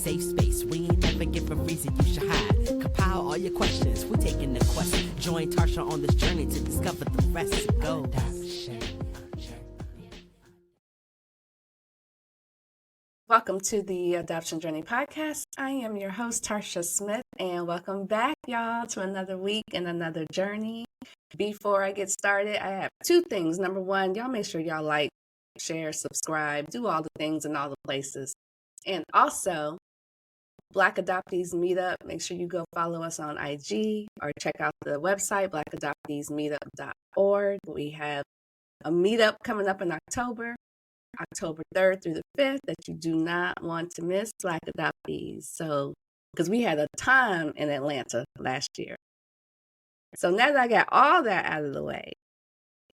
safe space. We ain't never give a reason you should hide. Compile all your questions, we're taking the quest. Join Tarcia on this journey to discover the rest. Go. Welcome to the Adoption Journey Podcast. I am your host, Tarcia Smith, and welcome back, y'all, to another week and another journey. Before I get started, I have two things. Number one, y'all make sure y'all like, share, subscribe, do all the things in all the places. And also, Black Adoptees Meetup. Make sure you go follow us on IG or check out the website, blackadopteesmeetup.org. We have a meetup coming up in October 3rd through the 5th that you do not want to miss, Black Adoptees. So, because we had a time in Atlanta last year. So now that I got all that out of the way,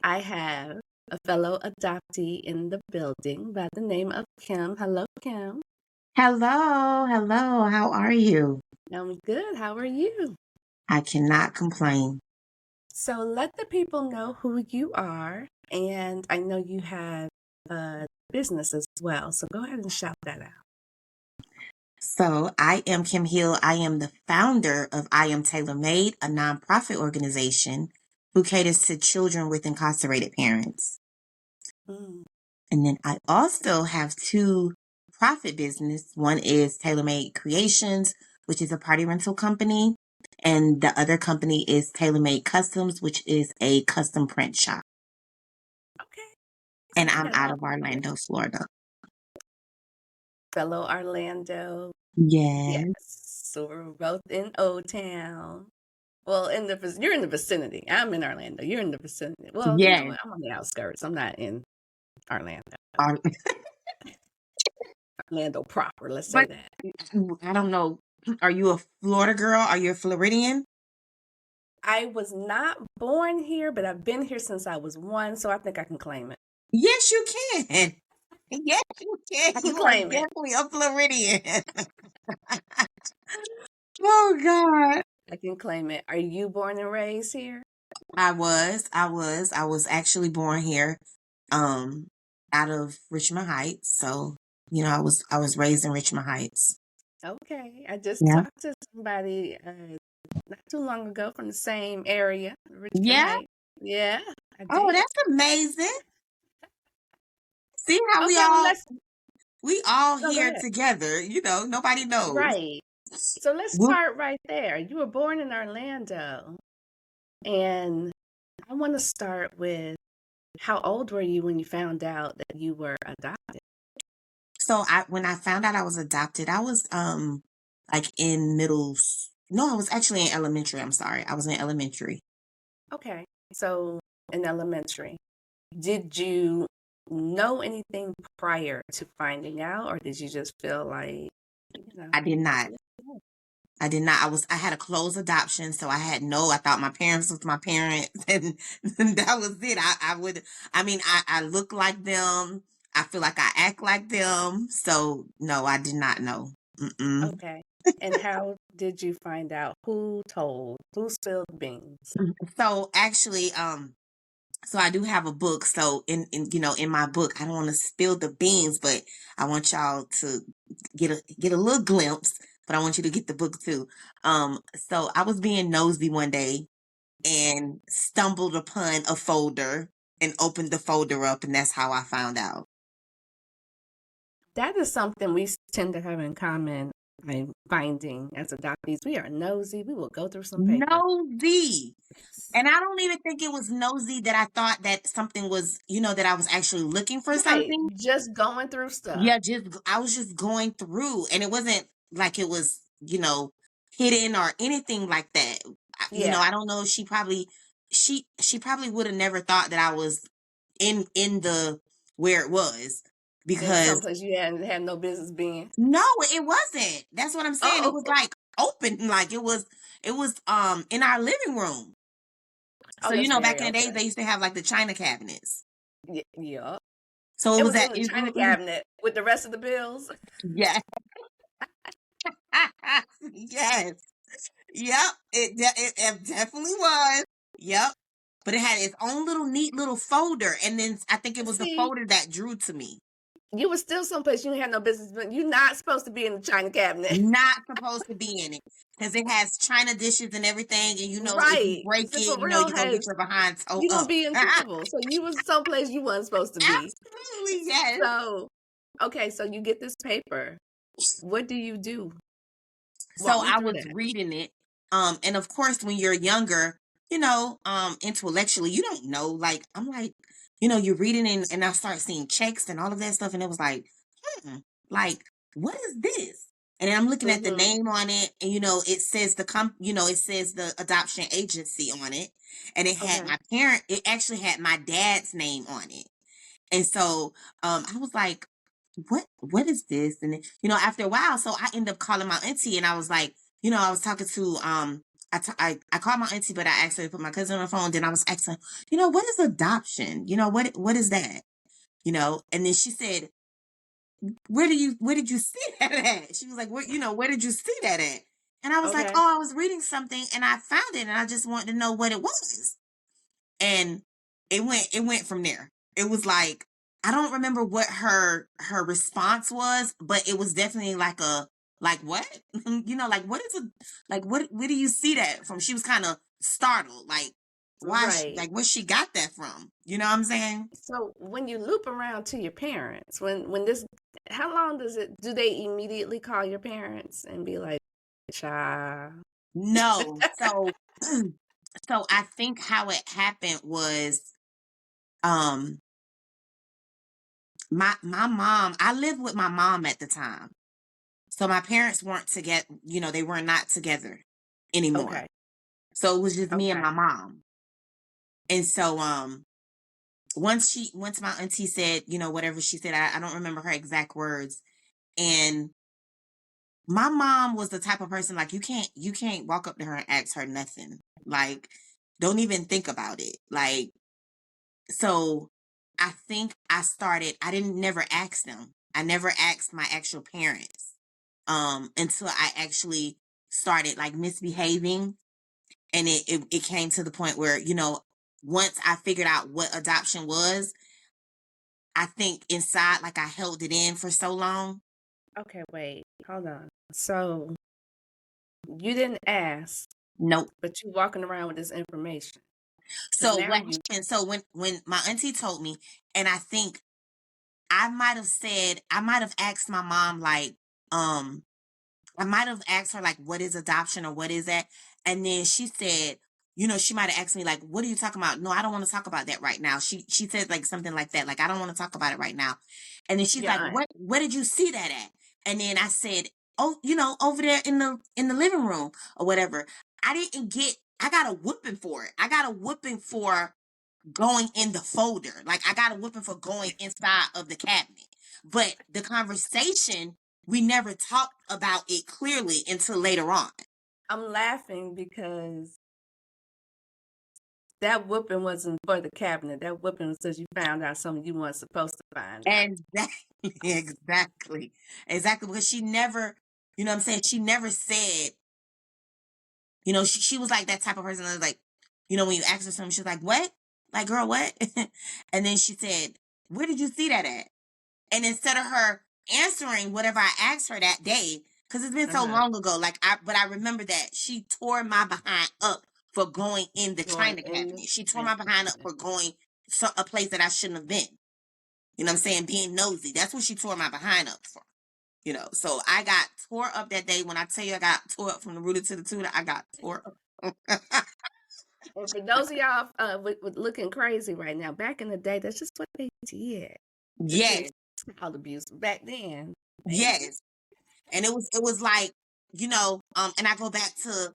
I have a fellow adoptee in the building by the name of Kim. Hello, Kim. Hello. How are you? I'm good. How are you? I cannot complain. So let the people know who you are. And I know you have a business as well. So go ahead and shout that out. So I am Kim Hill. I am the founder of I Am Tailor Made, a nonprofit organization who caters to children with incarcerated parents. And then I also have two profit business. One is Tailor Made Creations, which is a party rental company. And the other company is Tailor Made Customs, which is a custom print shop. Okay. And I'm out of Orlando, Florida. Fellow Orlando. Yes. So we're both in O-Town. Well, you're in the vicinity. I'm in Orlando. You're in the vicinity. Well, yes. You know, I'm on the outskirts. I'm not in Orlando. Orlando proper, let's say that. I don't know. Are you a Florida girl? Are you a Floridian? I was not born here, but I've been here since I was 1, so I think I can claim it. Yes, you can. Yes, you can. I can You claim are definitely a Floridian. Oh, God. I can claim it. Are you born and raised here? I was actually born here, out of Richmond Heights. So, you know, I was raised in Richmond Heights. Okay. I just talked to somebody not too long ago from the same area, Richmond Heights. Yeah. Oh, that's amazing. See how we all here together, you know, nobody knows. Right. So let's start right there. You were born in Orlando. And I want to start with, how old were you when you found out that you were adopted? So when I found out I was adopted, I was like in I was actually in elementary. I'm sorry. I was in elementary. Okay. So in elementary, did you know anything prior to finding out, or did you just feel like, I did not. I had a closed adoption, so I thought my parents was my parents, and that was it. I look like them. I feel like I act like them. So no, I did not know. Mm-mm. Okay. And how did you find out? Who spilled the beans? So actually, so I do have a book. So in my book, I don't want to spill the beans, but I want y'all to get a little glimpse, but I want you to get the book too. So I was being nosy one day and stumbled upon a folder and opened the folder up, and that's how I found out. That is something we tend to have in common. I'm finding as adoptees, we are nosy. We will go through some paper. Nosy. And I don't even think it was nosy that I thought that something was, that I was actually looking for something. Just going through stuff. Yeah, I was just going through, and it wasn't like it was, hidden or anything like that. I don't know. She probably would have never thought that I was in the where it was, because someplace you hadn't had no business being. No, it wasn't. That's what I'm saying. It was like open, like it was in our living room. So back in the days they used to have like the china cabinets. Yeah. So it was in the china cabinet with the rest of the bills. Yes. Yes. Yep. It definitely was. Yep. But it had its own little neat little folder, and then I think it was the folder that drew to me. You were still someplace you had no business, but you're not supposed to be in the china cabinet. Not supposed to be in it because it has china dishes and everything, and if you Right. break So it, for real, you're gonna get has your behind toe you gonna up. be in trouble. So you was someplace you wasn't supposed to be. Absolutely, yes. So okay, so you get this paper. What do you do? Walk So me I through was that. reading it, and of course, when you're younger, intellectually, you don't know. Like I'm like, you're reading and I start seeing checks and all of that stuff, and it was like, like what is this? And then I'm looking at the Mm-hmm. name on it, and it says it says the adoption agency on it, and it had Okay. my parent. It actually had my dad's name on it, and so I was like, what is this? And after a while, so I ended up calling my auntie, and I was like, I was talking to I called my auntie, but I asked her to put my cousin on the phone. Then I was asking, what is adoption? What is that? And then she said, where did you see that at? She was like, where did you see that at? And I was like, Okay. oh, I was reading something and I found it and I just wanted to know what it was. And it went from there. It was like, I don't remember what her response was, but it was definitely like what? Like what is it? Like where do you see that from? She was kind of startled, like Right. where she got that from? You know what I'm saying? So when you loop around to your parents, when this, how long do they immediately call your parents and be like, child? No. So so I think how it happened was um my mom, I lived with my mom at the time. So my parents weren't together, they were not together anymore. Okay. So it was just me and Okay. my mom. And so once my auntie said, whatever she said, I don't remember her exact words. And my mom was the type of person like you can't walk up to her and ask her nothing. Like, don't even think about it. Like, so I think I didn't never ask them. I never asked my actual parents until I actually started like misbehaving, and it came to the point where once I figured out what adoption was, I think inside like I held it in for so long. Okay, wait, hold on. So you didn't ask, Nope. but you walking around with this information because So now what you. happened? So when my auntie told me, and I think I might have asked my mom like um I might have asked her like, what is adoption or what is that? And then she said, she might have asked me like, what are you talking about? No, I don't want to talk about that right now. She said like something like that, like I don't want to talk about it right now. And then she's Your like, aunt. where did you see that at? And then I said, oh, over there in the living room or whatever. I got a whooping for it. I got a whooping for going in the folder. Like I got a whooping for going inside of the cabinet. But the conversation, we never talked about it clearly until later on. I'm laughing because that whooping wasn't for the cabinet. That whooping was because you found out something you weren't supposed to find out. Exactly, exactly. Because she never, what I'm saying, she never said, she was like that type of person that was like, when you ask her something, she's like, what? Like, girl, what? And then she said, where did you see that at? And instead of her answering whatever I asked her that day, because it's been so Uh-huh. long ago, but I remember that she tore my behind up for going in the Going china in the cabinet. She tore china my behind up cabinet. for going a place that I shouldn't have been. You know what I'm saying? Being nosy. That's what she tore my behind up for. So I got tore up that day. When I tell you I got tore up from the rooter to the tutor, I got tore up. And for those of y'all with looking crazy right now, back in the day, that's just what they did. This is Yes, child abuse back then. yes. And it was like, and I go back to,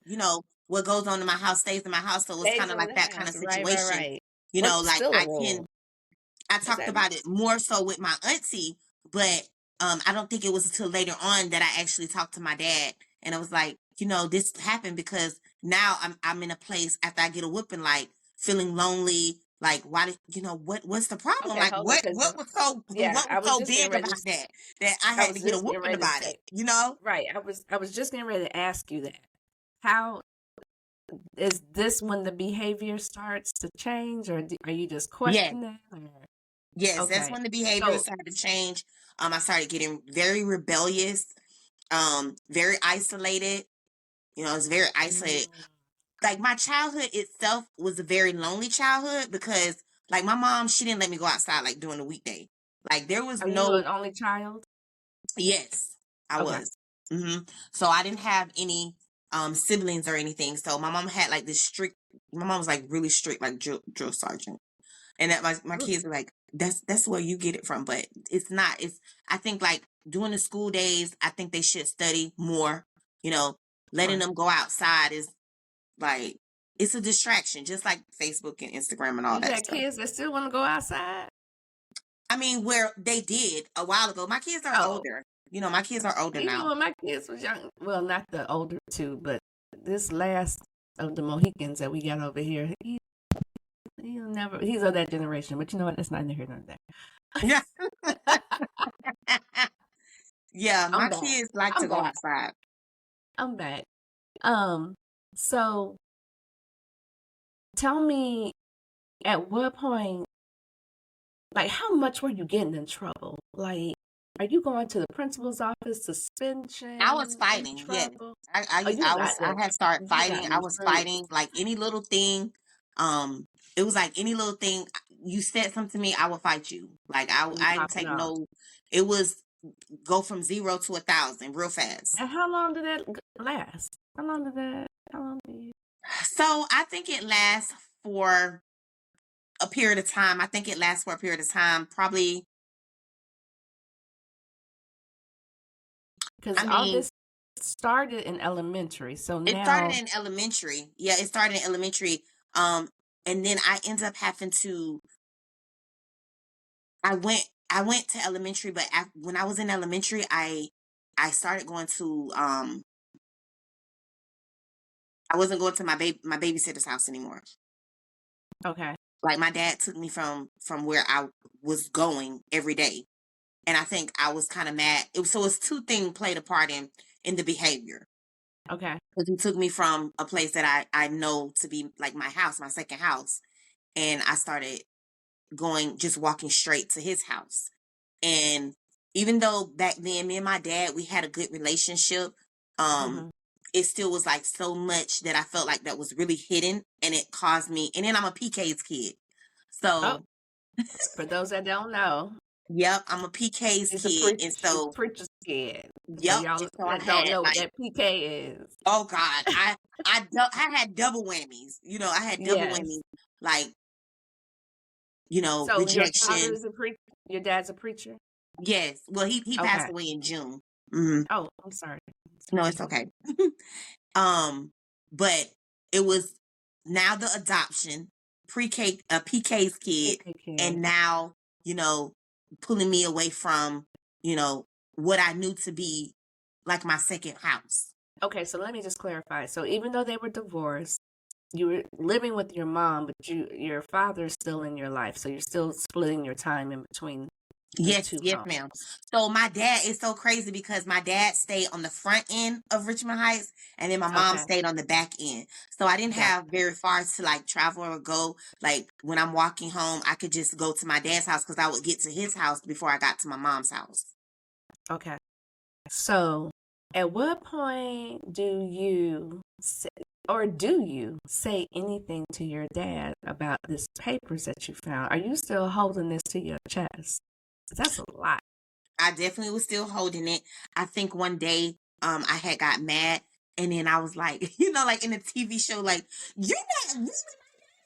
what goes on in my house stays in my house. So it's Stays kind of in like the that kind of house. Right, right, situation. right. What's Like still a rule? I Is talked that about it more so with my auntie, but I don't think it was until later on that I actually talked to my dad, and I was like, this happened because now I'm in a place after I get a whooping, like feeling lonely. Like, why did what's the problem? okay? Like, Hold on, what because yeah, what I was was so just getting big ready about to. that I I had to was get a just getting whooping ready to about say. it? Right. I was just getting ready to ask you that. How is this when the behavior starts to change, or are you just Yes. questioning? Or? Yes, that's Okay. when the behavior So, started to change. I started getting very rebellious, very isolated. I was very isolated. mm, Like my childhood itself was a very lonely childhood because like my mom, she didn't let me go outside like during the weekday. Like there was are you no, an only child? yes, I Okay. was. So I didn't have any siblings or anything. So my mom had like this strict, my mom was like really strict, like drill sergeant. And that my Mm, kids were like, that's where you get it from. But it's not. It's I think like during the school days, I think they should study more. You know, letting right. them go outside is like it's a distraction, just like Facebook and Instagram and all You that got stuff. kids that still want to go outside? I mean, where they did a while ago. My kids are Oh, older. My kids are older even now. when my kids was young, well, not the older two, but this last of the Mohicans that we got over here, he's of that generation. But you know what? That's neither here nor Yeah, there. yeah. I'm My back. kids like to I'm go back. outside. I'm back. Um, so tell me, at what point, like, how much were you getting in trouble? Like, are you going to the principal's office, I was suspension, in fighting. Yes, trouble? I Oh, used. you I got was. I had started you fighting. got in I them was streets. fighting like any little thing. Um, it was like any little thing you said something to me, I would fight you. Like You I didn't popping take off. no. It was go from 0 to 1,000 real fast. And how long did that last? How long did you? So I think it lasts for a period of time. I think it lasts for a period of time. Probably. Because I all mean, this started in elementary. So it started now, in elementary. Yeah, it started in elementary. Um, and then I ended up having to. I went to elementary, but when I was in elementary, I started going to I wasn't going to my babysitter's house anymore. okay, Like my dad took me from where I was going every day, and I think I was kind of mad. So it's two things played a part in the behavior. okay, Because he took me from a place that I know to be like my house, my second house, and I started going just walking straight to his house. And even though back then me and my dad we had a good relationship, um uh-huh. it still was like so much that I felt like that was really hidden, and it caused me. And then I'm a PK's kid. Oh, So, for those that don't know, yep, I'm a PK's kid. And she's so, preacher's kid. For yep, y'all and so I that don't had know what like, that PK is. oh God, I had double whammies. I had double Yes. whammies like, So your father rejection. is a preacher. Your dad's a preacher. Yes. Well, he passed Okay. away in June. Hmm. Oh, I'm sorry. No, Sorry to it's hear. okay. Um, but it was now the adoption, pre-K, PK's kid, PK kid. and now, you know, pulling me away from, you know, what I knew to be like my second house. Okay, so let me just clarify. So even though they were divorced, you were living with your mom, but your father's still in your life. So you're still splitting your time in between the Yes, two yes, ma'am. homes. So my dad is so crazy because my dad stayed on the front end of Richmond Heights, and then my mom Okay, stayed on the back end. So I didn't got have very far to like travel or go. Like when I'm walking home, I could just go to my dad's house because I would get to his house before I got to my mom's house. okay. So at what point do you say anything to your dad about this papers that you found? Are you still holding this to your chest? That's a lot. I definitely was still holding it. I think one day, I had got mad, and then I was like, like in a TV show, like, you're not really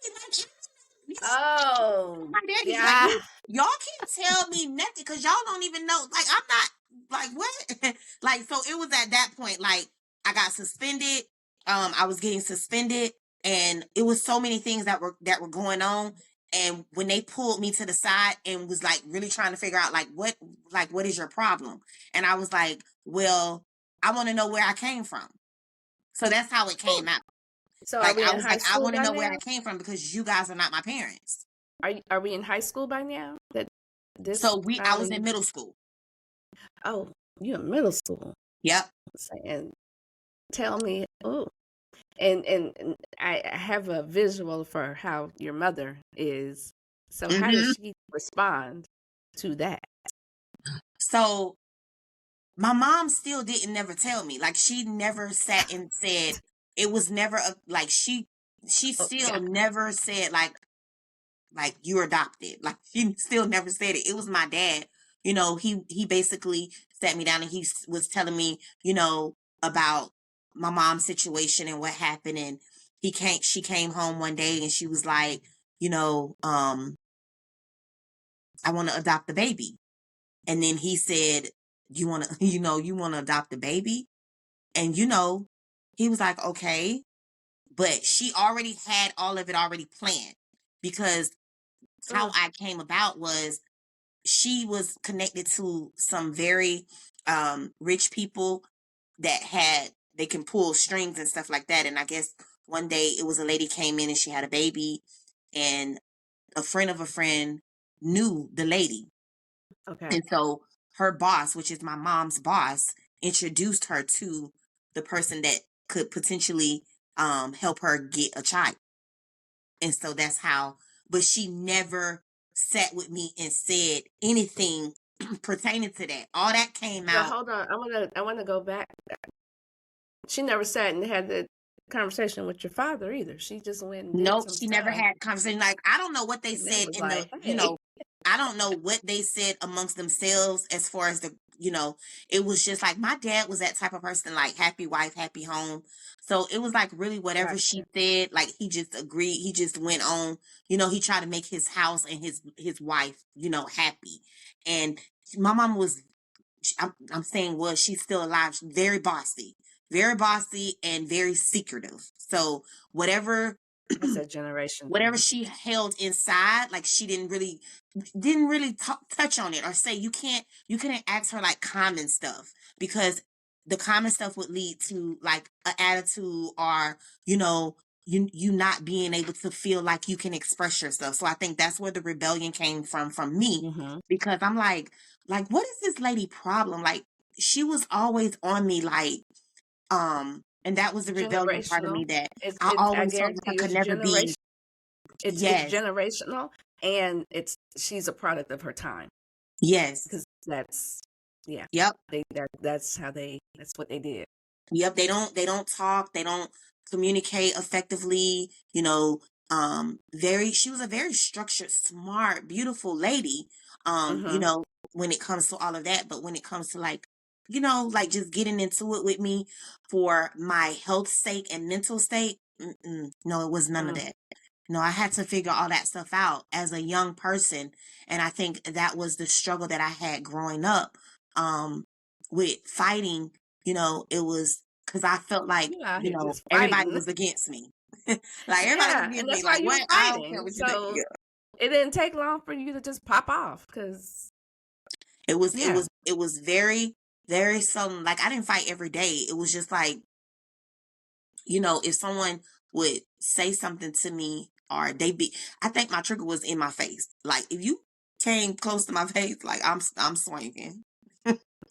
my daddy. Oh, My daddy, like, yeah. y'all can't tell me nothing because y'all don't even know. Like, I'm not, like, what? Like, so it was at that point, like, I got suspended. I was getting suspended, and it was so many things that were going on. And when they pulled me to the side and was like really trying to figure out what is your problem? And I was like, well, I want to know where I came from. So that's how it Oh, came out. so are Like we I in was high like, I school want to by know where I now? came from because you guys are not my parents. Are we in high school by now? That this So I was in finally. middle school. Oh, you in middle school? Yep. And tell me. Oh, and I have a visual for how your mother is. So how did Hmm. she respond to that? So my mom still didn't never tell me. Like she never sat and said it was never like she Oh, still yeah. never said like you're adopted. Like she still never said it. It was my dad. He basically sat me down and was telling me, about my mom's situation and what happened. And she came home one day and she was like, I want to adopt the baby. And then he said, you want to, you want to adopt the baby? And he was like, okay, but she already had all of it already planned because how Mm, I came about was she was connected to some very rich people that they can pull strings and stuff like that. And I guess one day it was a lady came in and she had a baby, and a friend of a friend knew the lady. okay. And so her boss, which is my mom's boss, introduced her to the person that could potentially help her get a child. And so that's how, but she never sat with me and said anything pertaining to that. All that came Well, out. hold on. I want to go back. She never sat and had the conversation with your father either. She just went and did Nope, some she never stuff, had conversation. Like, I don't know what they and that said was like, you hey, know, I don't know what they said amongst themselves as far as it was just like my dad was that type of person, like happy wife, happy home. So it was like really whatever gotcha. she said, like he just agreed, he just went on, he tried to make his house and his wife, happy. And my mom was I'm saying was she's still alive, very bossy and very secretive. So whatever That's a generation whatever thing. she held inside, like she didn't really touch on it or say you couldn't ask her like common stuff because the common stuff would lead to like an attitude or you not being able to feel like you can express yourself. So I think that's where the rebellion came from me, Mm-hmm. because I'm like what is this lady problem? Like she was always on me, like and that was the rebellion part of Generational. me, that It's I it. I always felt guarantee like I you, could it's never be. generation. It's Yes. generational, and she's a product of her time Yes. because that's yeah. Yep. That's what they did. Yep. They don't talk. They don't communicate effectively. She was a very structured, smart, beautiful lady. Mm-hmm. When it comes to all of that, but when it comes to like just getting into it with me for my health sake and mental state, no, it was none of Mm. that. No, I had to figure all that stuff out as a young person. And I think that was the struggle that I had growing up, with fighting. It was because I felt like, You out here just everybody fighting. was against me. Like everybody was Yeah, and against me. that's why Like you were what? I don't care fighting. what you think. So Yeah. it didn't take long for you to just pop off because It was, it yeah. was, it was very, very sudden. Like I didn't fight every day. It was just like, if someone would say something to me or I think my trigger was in my face. Like if you came close to my face, like I'm swinging.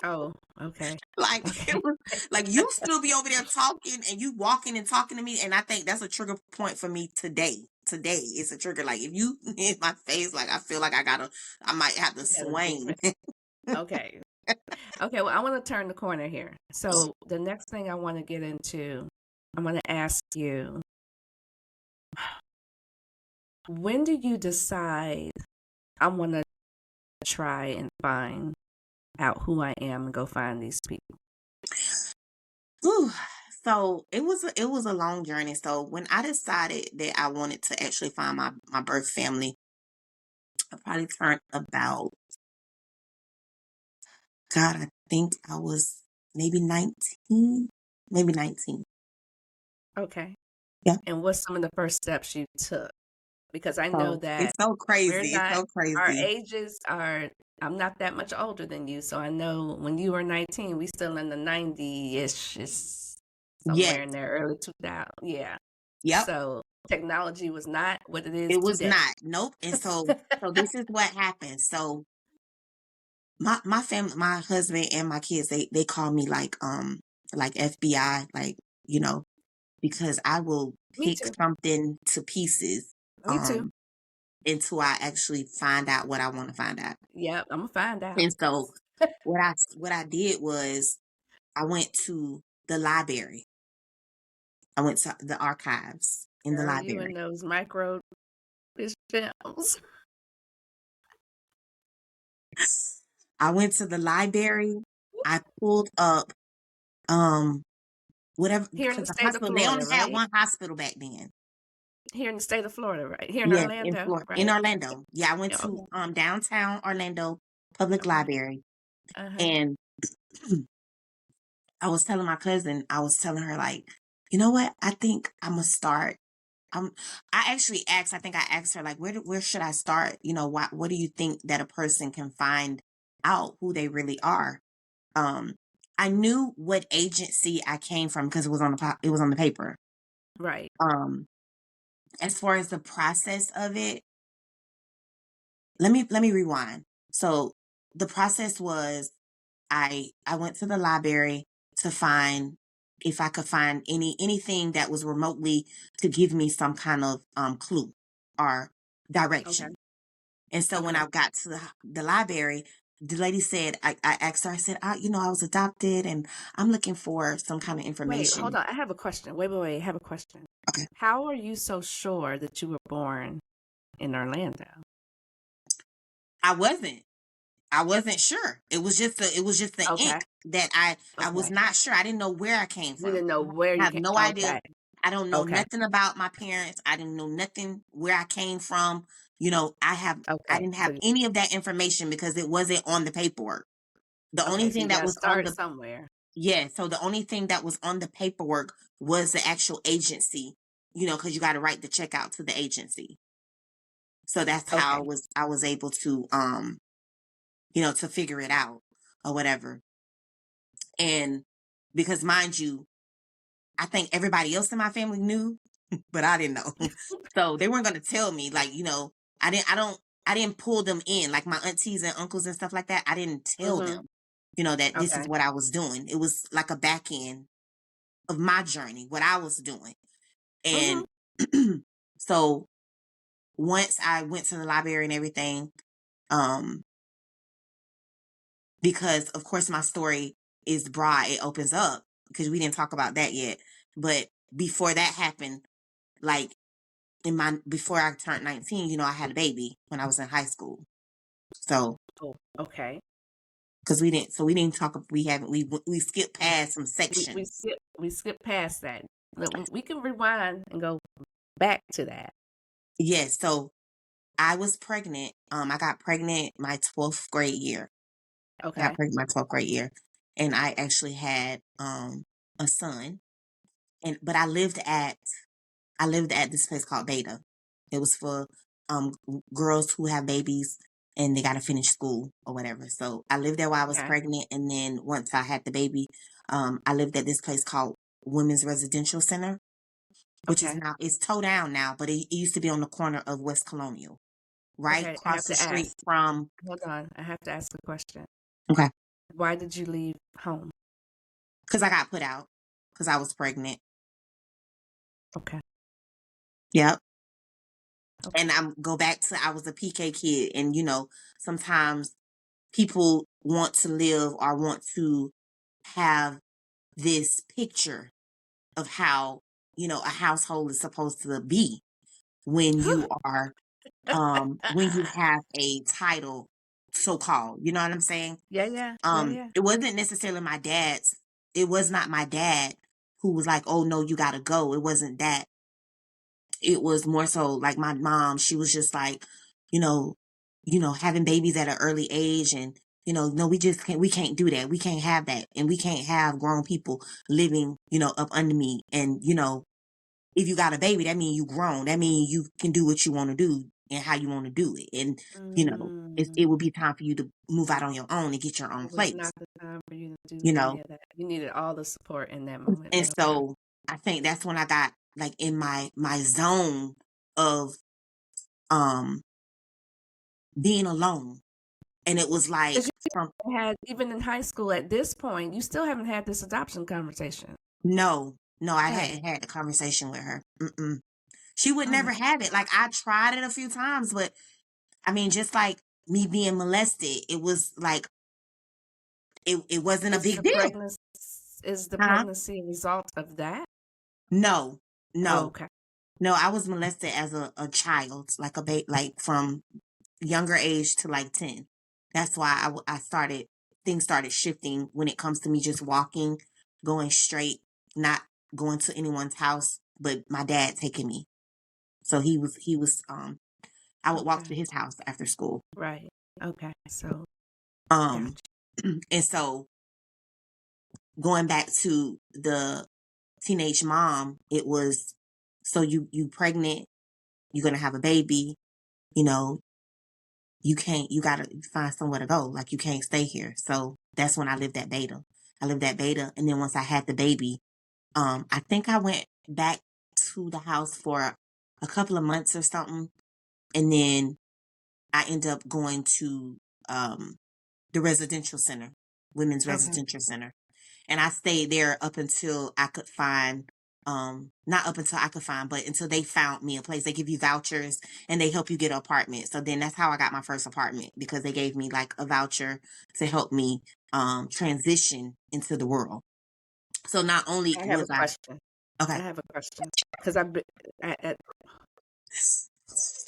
Oh, okay. Like Okay. it was like you still be over there talking and you walking and talking to me, and I think that's a trigger point for me today. Today it's a trigger. Like if you in my face, like I feel like I might have to Got a swing. difference. Okay. Okay, well, I want to turn the corner here. So the next thing I want to get into, I'm going to ask you, when do you decide I want to try and find out who I am and go find these people? Whew. So it was a long journey. So when I decided that I wanted to actually find my birth family, I probably turned about, God, I think I was maybe 19, maybe 19. Okay. Yeah. And what's some of the first steps you took? Because I know So that it's so we're crazy. It's not, so our crazy. ages are, I'm not that much older than you. So I know when you were 19, we still in the 90-ish, somewhere Yes. in there, early 2000. Yeah. Yep. So technology was not what it is It was today. not. Nope. And so this is what happened. So my family, my husband and my kids, they call me like FBI, like, you know, because I will Me pick too. something to pieces. Me too. until I actually find out what I want to find out. Yep, I'm gonna find out. And so what I did was I went to the library. I went to the archives in the Girl, you library. and those micro fish films. I went to the library. I pulled up whatever, Here in because the the state of hospital, they Florida, only had right? one hospital back then. Here in the state of Florida, right? Here in Yes, Orlando, in right? Orlando. Yeah, I went Yeah, to okay. downtown Orlando Public Okay. Library, Uh-huh. and I was telling my cousin, I was telling her, like, you know what? I think I'm gonna start. I actually asked. I think I asked her, like, where should I start? You know, what do you think that a person can find out who they really are? Um, I knew what agency I came from because it was on the paper. Right. As far as the process of it, let me rewind. So the process was I went to the library to find if I could find anything that was remotely to give me some kind of clue or Okay. direction. And so when Okay. I got to the library, the lady said, I asked her, I said, I was adopted and I'm looking for some kind of Wait, hold information. on. I have a question. Wait. I have a question. Okay. How are you so sure that you were born in Orlando? I wasn't. I wasn't sure. It was just the Okay. ink that I was Okay. not sure. I didn't know where I came You from. didn't know where I you have came. no idea. Okay. I don't know Okay. nothing about my parents. I didn't know nothing where I came from. You know, I Okay. didn't So have any of that information because it wasn't on the paperwork. The only okay. So thing you that got to was on start the somewhere. yeah, so the only thing that was on the paperwork was the actual agency, you know, because you got to write the check out to the agency. So that's how Okay. I was able to you know, to figure it out or whatever. And because mind you, I think everybody else in my family knew, but I didn't know. So they weren't going to tell me, like, you know, I didn't pull them in like my aunties and uncles and stuff like that. I didn't tell Mm-hmm. them, you know, that this is Okay. what I was doing. It was like a back end of my journey, what I was doing. Mm-hmm. And so once I went to the library and everything, um, because of course my story is broad, it opens up because we didn't talk about that yet. But before that happened, like before I turned 19, you know, I had a baby when I was in high school. So Oh, okay. because we didn't talk, we skipped past some We sections. skip past that. Look, we can rewind and go back to that. Yes, so I was pregnant. I got pregnant my 12th grade year. I got Okay. pregnant my 12th grade year, and I actually had a son. But I lived at this place called Beta. It was for girls who have babies and they got to finish school or whatever. So I lived there while I was Okay. pregnant, and then once I had the baby, I lived at this place called Women's Residential Center, which is Okay. now it's towed down now, but it used to be on the corner of West Colonial, right Okay. I have across the to street ask. from. Hold on. I have to ask a question. Okay, Why did you leave home? because I got put out because I was pregnant. Okay. Yep. Okay. And I'm go back to I was a PK kid, and you know sometimes people want to live or want to have this picture of how you know a household is supposed to be when you are when you have a title, so called, you know what I'm saying. Yeah. Yeah. Yeah. Yeah. It wasn't necessarily it was not my dad who was like, oh no, you gotta go. It wasn't that. It was more so like my mom. She was just like, you know, having babies at an early age, and no, we can't do that. We can't have that, and we can't have grown people living, up under me. And if you got a baby, that means you grown. That means you can do what you want to do and how you want to do it. And it Mm, will be time for you to move out on your own and get your own it was place. not the time for you to do You any know, of that. You needed all the support in that moment. and Okay. so I think that's when I got like in my zone of um being alone. And it was like, Because you had, even in high school at this point, you still haven't had this adoption conversation. no, I Right. hadn't had the conversation with her. Mm-mm. She would Oh never my have it. Like, I tried it a few times, but I mean, just like me being molested, it was like, it wasn't a Is big the deal. pregnancy is the Huh? pregnancy a result of that? No, no, Okay. no. I was molested as a child, like like from younger age to like 10. That's why I started, things started shifting when it comes to me just walking, going straight, not going to anyone's house, but my dad taking me. So I would walk Okay. to his house after school. Right. Okay. So Um, gotcha. and so going back to the teenage mom, it was, so you pregnant, you're gonna have a baby, you know, you gotta find somewhere to go. Like, you can't stay here. So that's when I lived at Beta. And then once I had the baby, I think I went back to the house for a couple of months or something, and then I ended up going to the residential center, women's Okay. residential center. And I stayed there up until I could find, not up until I could find, but until they found me a place. They give you vouchers and they help you get an apartment. So then that's how I got my first apartment, because they gave me like a voucher to help me transition into the world. So not only I have a was I question. I okay. have a question because I've been at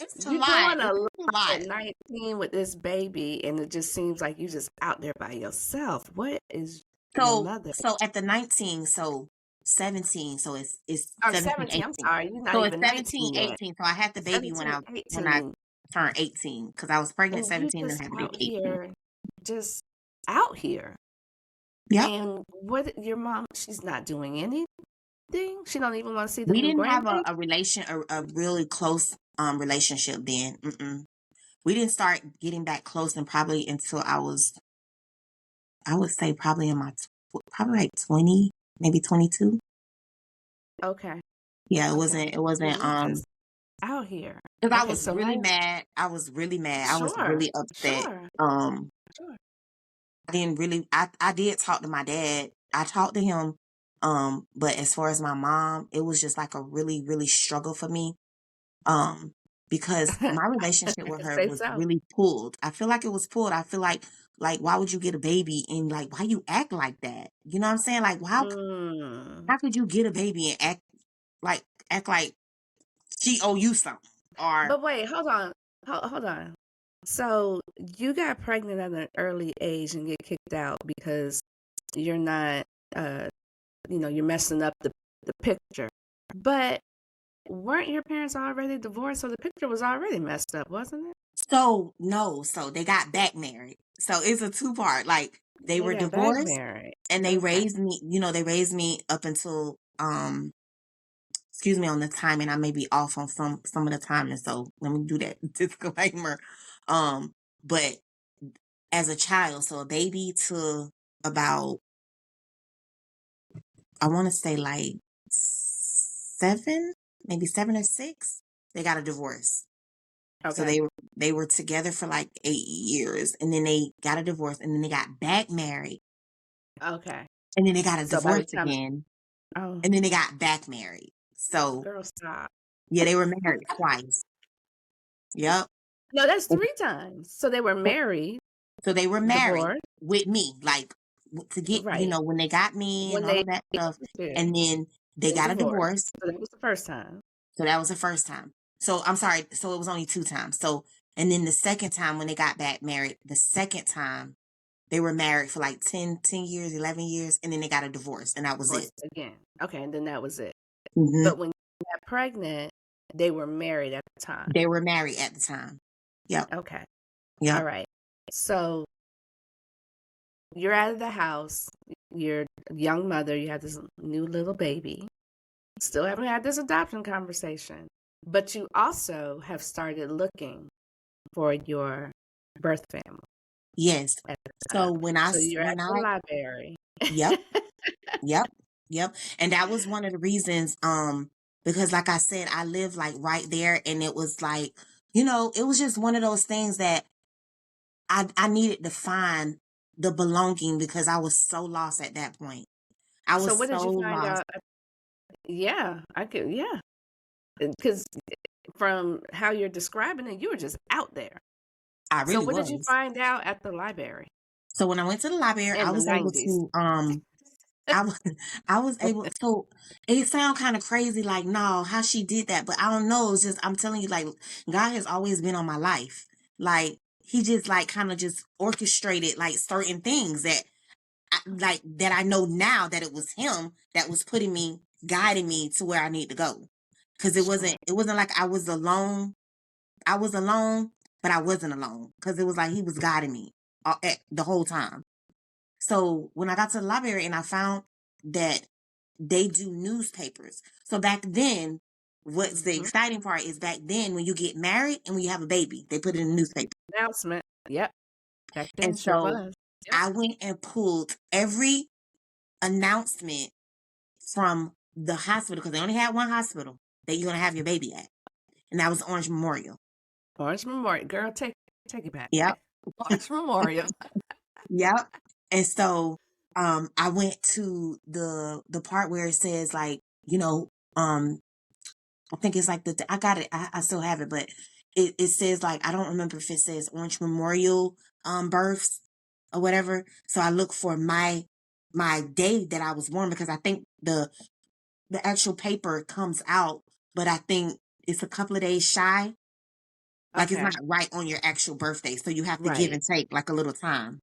It's a you lot. doing a It's lot a lot. at 19 with this baby, and it just seems like you just out there by yourself. What is your mother? So at the 19, so 17, so it's Or 17, 17. I'm 18. sorry, you're not So it's even 17, 19 yet. 18. So I had the baby 17, when I 18, turned 18, because I was pregnant and you 17 and just had the out baby 18. here, just out here. Yep. And what your mom? She's not doing anything. She don't even want to see the We new didn't have grandbaby. a really close relationship then. Mm-mm. We didn't start getting back close and probably until I would say probably in my probably like 20, maybe 22. Okay, Yeah, okay. it wasn't And you just out here. because I Okay, was so really now, mad. I was really mad. I was sure, really upset. sure, sure. I didn't really I did talk to my dad. I talked to him. But as far as my mom, it was just like a really, really struggle for me. Because my relationship I with can her say was so. really pulled. I feel like it was pulled. I feel like why would you get a baby and like why you act like that? You know what I'm saying? Like Mm. how could you get a baby and like act like she owe you something? Or But wait, hold on. Hold on. So you got pregnant at an early age and get kicked out because you're not, uh, you're messing up the picture. But weren't your parents already divorced? So the picture was already messed up, wasn't it? so no, so they got back married. So it's a two part. Like, they They were got back divorced married. and they Okay. raised me, they raised me up until excuse me on the timing. I may be off on some of the timing, so let me do that disclaimer. But as a child, so a baby to about, I want to say like 7, maybe 7 or 6, they got a divorce. So Okay. they were together for like 8 years, and then they got a divorce, and then they got back married, Okay. and then they got a So by the divorce time, again, oh, and then they got back married. So girl, stop. yeah, they were married twice. Yep. No, that's 3 times. So they were married, So they were married divorced, with me, like to get, right? when they got me and When all they of that stuff, did, and then they then got a divorced. divorce. So that was the first time. So that was the first time. So I'm sorry. So it was only 2 times. So, and then the second time when they got back married, the second time they were married for like 10 years, 11 years, and then they got a divorce, and that was it. Divorced again. Okay, and then that was it. Hmm. But when you got pregnant, they were married at the time. They were married at the time. Yep. Okay. All Yep. right. So you're out of the house. You're a young mother. You have this new little baby. Still haven't had this adoption conversation. But you also have started looking for your birth family Yes. at the So time. So you're at the library. yep, yep, yep. And that was one of the reasons, because like I said, I live like right there, and it was like, it was just one of those things that I needed to find the belonging, because I was so lost at that point. I So was what did so you find lost. out? Yeah, I could. Yeah. because from how you're describing it, you were just out there. I So really what did you was. find out at the library So when I went to the library, in I the was able 90s? to I was I was able to. It sound kind of crazy, like no, how she did that, but I don't know. It's just I'm telling you, like God has always been on my life. Like He just like kind of just orchestrated like certain things that I know now that it was Him that was putting me, guiding me to where I need to go. Because Sure. it wasn't like I was alone. I was alone, but I wasn't alone because it was like He was guiding me the whole time. So when I got to the library and I found that they do newspapers. So back then, what's the Mhm. exciting part is back then when you get married and when you have a baby, they put it in the newspaper. Announcement. Yep. Back then, And sure so was. Yep. I went and pulled every announcement from the hospital because they only had one hospital that you're going to have your baby at. And that was Orange Memorial. Orange Memorial. Girl, take it back. Yep. Orange Memorial. Yep. And so I went to the part where it says like, I think it's like I got it. I still have it, but it says like, I don't remember if it says Orange Memorial births or whatever. So I look for my day that I was born because I think the actual paper comes out, but I think it's a couple of days shy. Like it's Okay. not right on your actual birthday. So you have to give Right. and take like a little time.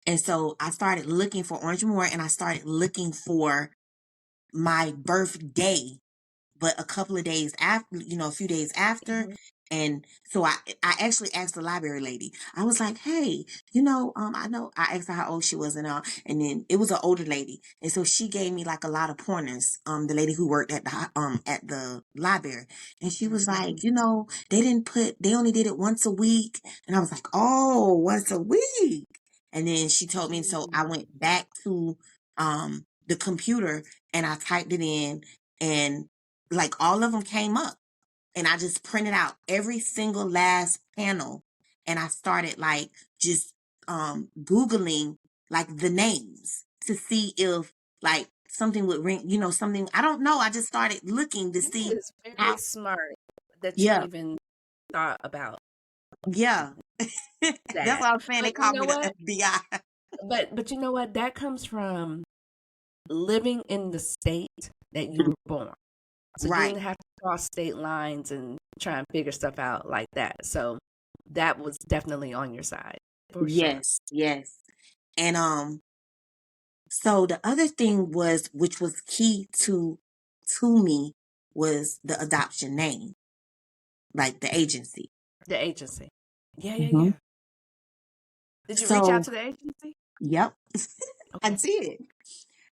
And so I started looking for Orange Memorial and I started looking for my birthday, but a couple of days after, a few days after. Mhm. And so I actually asked the library lady. I was like, hey, I know I asked her how old she was and all. And then it was an older lady. And so she gave me like a lot of pointers. The lady who worked at the library. And she was like, Mhm. they only did it once a week. And I was like, oh, once a week. And then she told me, so I Mm. went back to the computer and I typed it in and like all of them came up and I just printed out every single last panel and I started like just Googling like the names to see if like something would ring, something, I don't know. I just started looking to That see is how, very smart that you yeah, even thought about yeah. That's that. what I'm saying. They But you call know me the what? FBI. But you know what? That comes from living in the state that you were born. So you Right. didn't have to cross state lines and try and figure stuff out like that. So that was definitely on your side for sure. Yes, yes. And so the other thing was, which was key to me, was the adoption name, like the agency. The agency. Yeah, yeah, Hmm. yeah. Did you reach out So, to the agency? yep, I Okay. did.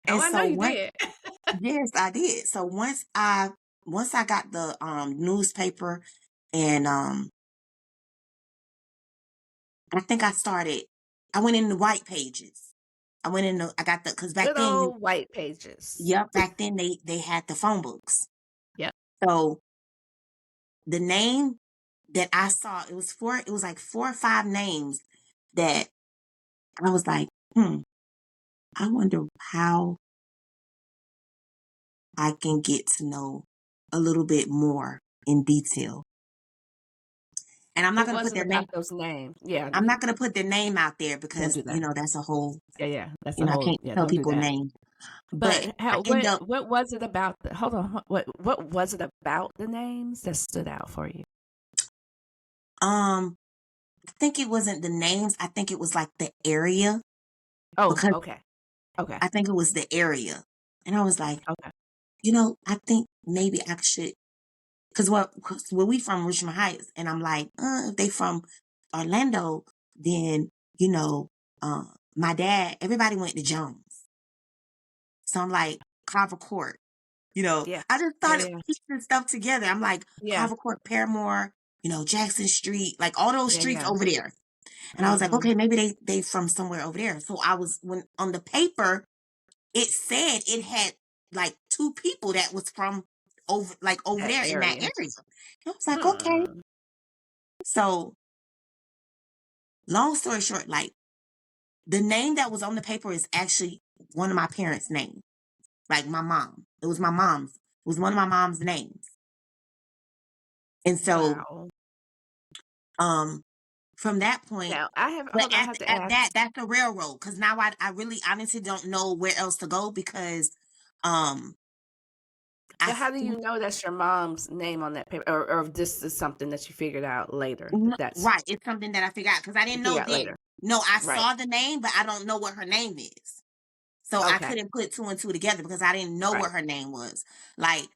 Oh, And I know so you once, did. yes, I did. So once I got the newspaper, and I think I went in the white pages. I got because back Good then old white pages. back then they had the phone books. Yep. So the name that I saw, it was like 4 or 5 names that I was like, I wonder how I can get to know a little bit more in detail. And I'm not What going to was put it their about name, those names? Yeah, I'm not going to put their name out there don't because, do that. that's a whole, Yeah, yeah. That's the I whole, can't yeah, tell don't do people that. names, but But I how end up, what was it about hold on, what was it about the names that stood out for you? um, I think it wasn't the names. I think it was like the area Oh, because okay. Okay. I think it was the area. And I was like, Okay. I think maybe I should. Cause where we from Richmond Heights, and I'm like, if they from Orlando, then uh, my dad, everybody went to Jones, so I'm like Carver Court. Yeah. I just Yeah, started yeah. piecing stuff together. I'm like Yeah. Carver Court, Paramore, Jackson Street, like all those Yeah, streets yeah. over there. And I was like, Mhm. okay, maybe they from somewhere over there. So I was when on the paper it said it had like 2 people that was from over That there in that area. area. I was like, okay. Hmm. So long story short, like the name that was on the paper is actually one of my parents' names. Like my mom. It was my mom's. was one of my mom's names. And so, Wow. from that point, Now I have but hold on, I have to at that, ask. that's the railroad. Cause now I really honestly don't know where else to go because, I But how do you think, know that's your mom's name on that paper, or if this is something that you figured out later? That's right. It's something that I figured out because I you didn't know figure out then. later, No, I right? saw the name, but I don't know what her name is. So I Okay, couldn't put two and two together because I didn't know right, what her name was. Like,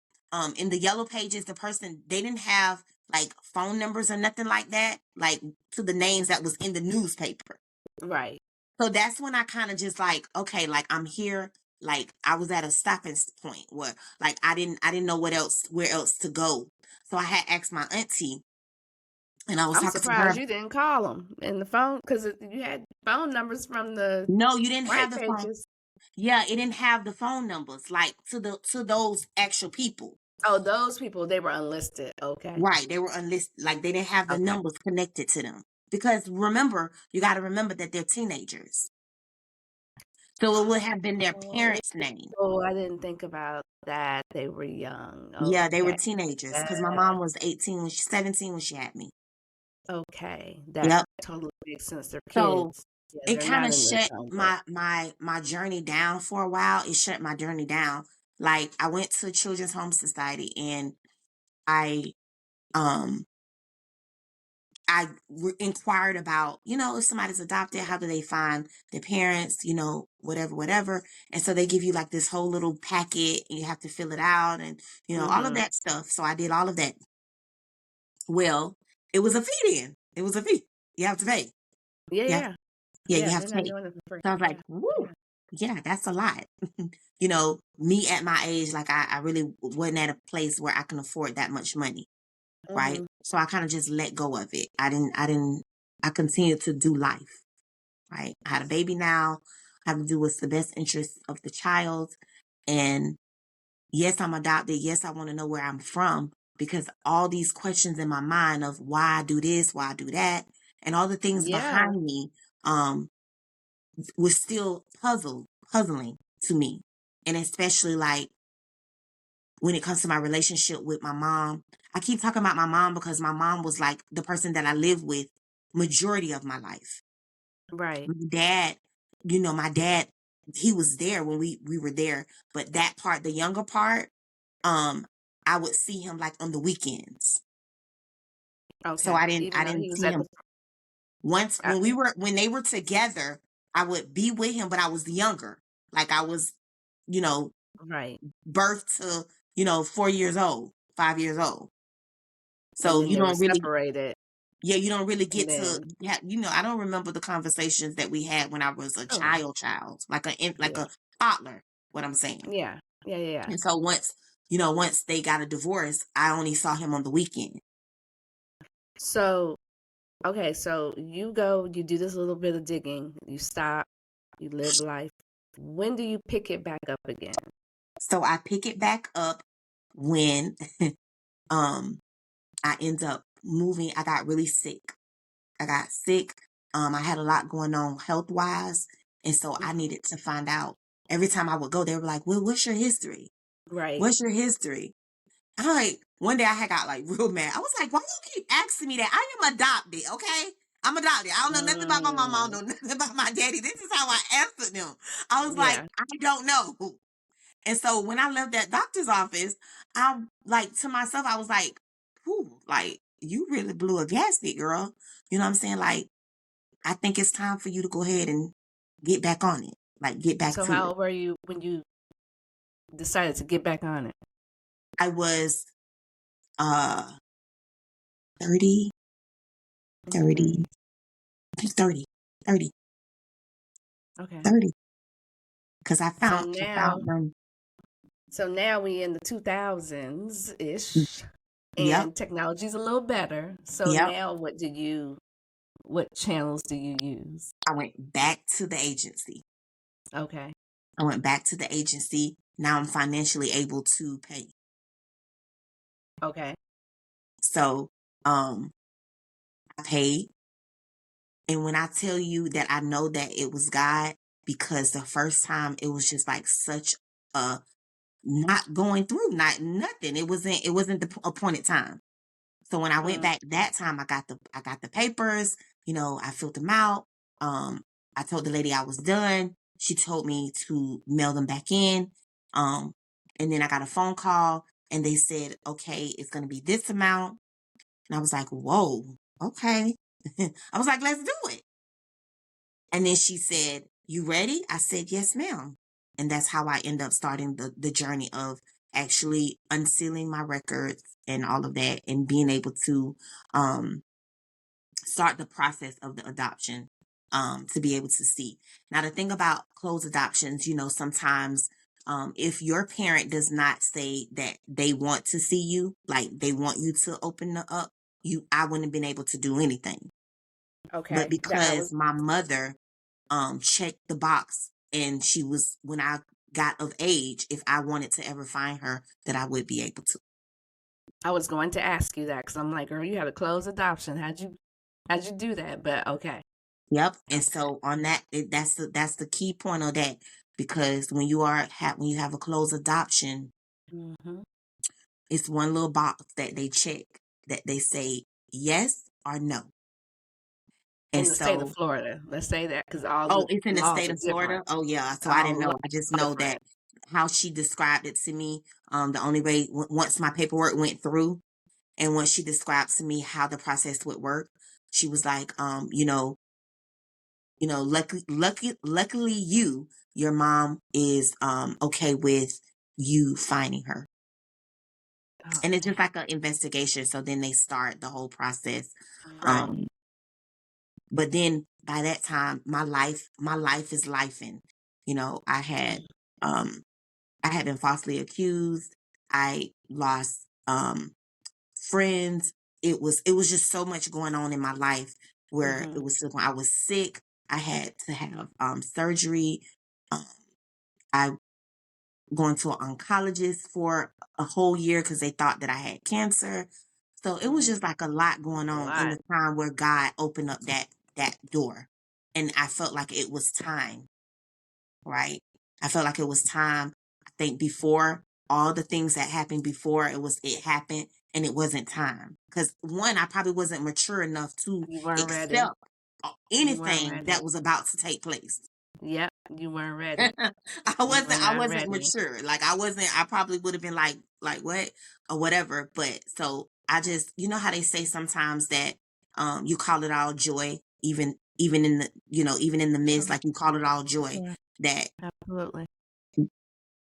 in the yellow pages, they didn't have like phone numbers or nothing like that, like to the names that was in the newspaper. right. So that's when I kind of just like, okay, like I'm here. Like I was at a stopping point where like I didn't know where else to go. So I had asked my auntie and I was I'm talking to her. surprised you didn't call them in the phone because you had phone numbers from the No, you didn't have right the phone. pages. Yeah, it didn't have the phone numbers like to those actual people. Oh, those people, they were unlisted. Okay, Right. They were unlisted. Like they didn't have the okay. numbers connected to them. Because remember, you got to remember that they're teenagers. So it would have been their Oh, parents' name. oh, I didn't think about that. They were young. Yeah, they were Okay, teenagers. Because my that, mom was 17 when she had me. okay, that Yep. totally makes sense. They're So kids. Yeah, it they're kind not of in the shut phone book. my journey down for a while. It shut my journey down. Like I went to Children's Home Society and I um inquired about, if somebody's adopted, how do they find their parents, whatever, whatever. And so they give you like this whole little packet and you have to fill it out and, all of Mm-hmm. that stuff. So I did all of that. Well, it was a fee then. It was a fee. You have to pay. Yeah, Yeah. yeah, Yeah, you yeah. have They're to not pay. doing it for free. So I was like, Yeah, woo, yeah. yeah, that's a lot. Me at my age, like I really wasn't at a place where I can afford that much money. Right. Mm-hmm. So I kind of just let go of it. I continued to do life. Right. I had a baby now. I have to do what's the best interest of the child. And yes, I'm adopted. Yes, I want to know where I'm from because all these questions in my mind of why I do this, why I do that, and all the things Yeah, behind me, was still puzzling to me. And especially like when it comes to my relationship with my mom, I keep talking about my mom because my mom was like the person that I lived with majority of my life. right. My dad, he was there when we were there, but that part, the younger part, um, I would see him like on the weekends. So Okay. I Even though he didn't was see at the him once uh, when they were together, I would be with him, but I was younger. Like I was, you know, right, birth to, 4 years old, 5 years old. and So then they were separated, you don't really and get to, then I don't remember the conversations that we had when I was a oh, child, like like yeah, a toddler, what I'm saying. yeah, yeah, yeah, yeah. And so once they got a divorce, I only saw him on the weekend. So okay, so you go, you do this little bit of digging, you stop, you live life. When do you pick it back up again? So I pick it back up when, um, I end up moving. I got really sick. I got sick. I had a lot going on health wise. And so I Mhm. needed to find out. Every time I would go, they were like, well, what's your history? Right. What's your history? I'm like, one day I had got like real mad. I was like, why you keep asking me that? I am adopted, okay? I'm adopted. I don't know nothing about my mom. I don't Mm, know nothing about my daddy. This is how I answered them. I was like, yeah. I don't know. And so when I left that doctor's office, I like to myself, I was like, whew, like you really blew a gasket, girl. You know what I'm saying? Like, I think it's time for you to go ahead and get back on it. Like get back So to how it. old were you when you decided to get back on it? I was uh 30, Hmm. 30, I think 30, 30, Okay. 30. Because So I now, found them. we in the 2000s Mm, ish, Yep. and technology's a little better. So Yep. now, what channels do you use? I went back to the agency. Okay. I went back to the agency. Now I'm financially able to pay. Okay. So um I paid. And when I tell you that I know that it was God, because the first time it was just like such a not going through, not nothing. It wasn't the appointed time. So when I went back that time, I got the papers, I filled them out. I told the lady I was done. She told me to mail them back in. And then I got a phone call and they said, okay, it's going to be this amount. And I was like, whoa, okay. I was like, let's do it. And then she said, you ready? I said, yes, ma'am. And that's how I end up starting the journey of actually unsealing my records and all of that and being able to start the process of the adoption to be able to see. Now, the thing about closed adoptions, sometimes if your parent does not say that they want to see you, like they want you to open up, I wouldn't have been able to do anything. Okay. But because my mother checked the box and she was, when I got of age, if I wanted to ever find her, that I would be able to. I was going to ask you that because I'm like, girl, you had a closed adoption. How'd you do that? But okay. Yep. And so on that, that's the key point of that, because when you have a closed adoption, it's one little box that they check that they say yes or no. In the state of Florida, let's say that, because it's in the state of Florida. Oh yeah, so I didn't know. I just know that how she described it to me. The only way once my paperwork went through, and once she described to me how the process would work, she was like, luckily your mom is okay with you finding her. And it's just like an investigation. So then they start the whole process. Right. But then by that time, my life is lifing. I had been falsely accused. I lost friends. It was just so much going on in my life where it was when I was sick. I had to have surgery. I going to an oncologist for a whole year because they thought that I had cancer. So it was just like a lot going on in the time where God opened up that door. And I felt like it was time, right? I felt like it was time. I think before all the things that happened before it happened and it wasn't time. Because one, I probably wasn't mature enough to accept anything that was about to take place. Yep, you weren't ready. I wasn't mature. Like I probably would have been like what or whatever. But so I just, how they say sometimes that you call it all joy, even in the, even in the midst, like you call it all joy, that absolutely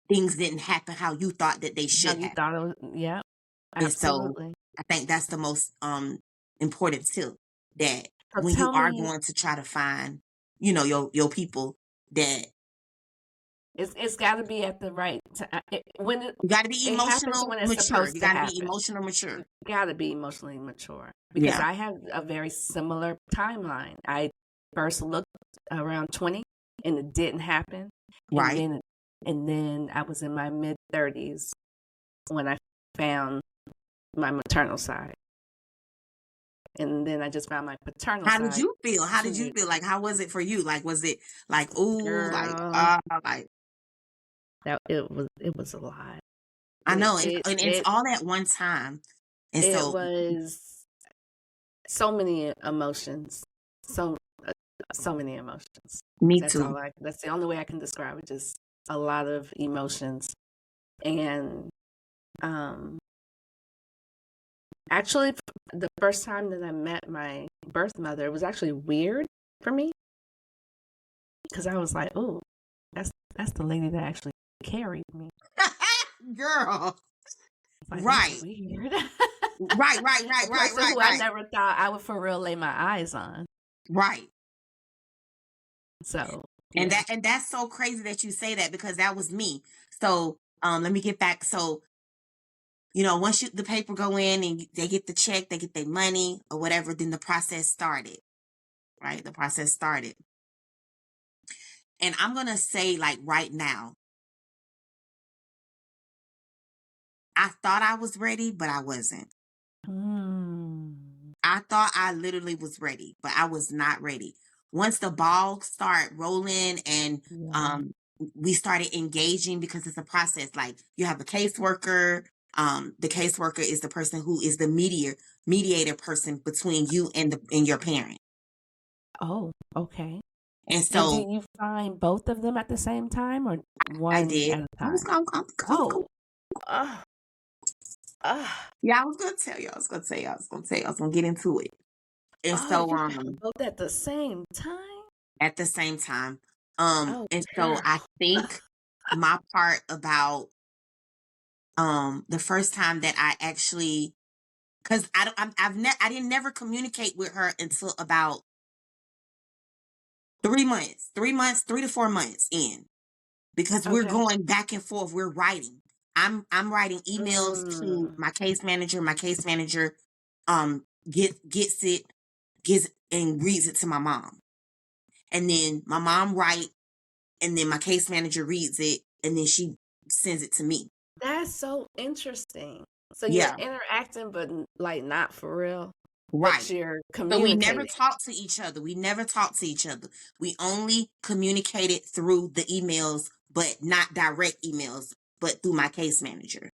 things didn't happen how you thought that they should have. Thought it was, yeah, absolutely. And so I think that's the most important tip, that when you are going to try to find, your people, that it's got to be at the right time. You got to be emotional mature. You got to be emotional mature. You got to be emotionally mature, because I have a very similar timeline. I first looked around 20 and it didn't happen. Right. And then I was in my mid 30s when I found my maternal side. And then I just found my paternal side. How did you feel? Like, how was it for you? Like, was it like, ooh, girl, like that it was a lot. I know. And it's all at one time. And it was so many emotions. So many emotions. Me too. That's the only way I can describe it. Just a lot of emotions. And actually, the first time that I met my birth mother, it was actually weird for me, because I was like, "Oh, that's the lady that actually carried me." Girl, like, right? Weird. right. I never thought I would for real lay my eyes on. Right. So and that's so crazy that you say that, because that was me. So let me get back. So once the paper go in and they get the check, they get their money or whatever, then the process started. Right? The process started. And I'm going to say, like, right now, I thought I was ready, but I wasn't. I thought I literally was ready, but I was not ready. Once the ball started rolling and we started engaging because it's a process. Like you have a caseworker. The caseworker is the person who is the mediator person between you and your parent. Oh, okay. And And did so you find both of them at the same time or I one did. at a I was time? going. Oh, uh, uh, Yeah, I was gonna tell you. I was gonna tell you. I was gonna tell you. I was gonna get into it. And oh, so you got both at the same time? at the same time, Oh, and so girl. I think my part about the first time that I actually, because I didn't never communicate with her until about 3 months, 3 to 4 months in, because we're Okay. going back and forth. We're writing. I'm writing emails to Mm, my case manager. My case manager gets it, gives and reads it to my mom. And then my mom write, and then my case manager reads it, and then she sends it to me. that's so interesting. So you're Yeah, interacting, but like not for real, but right. you're So we never communicating. talked to each other. We never talked to each other. We only communicated through the emails, but not direct emails, but through my case manager.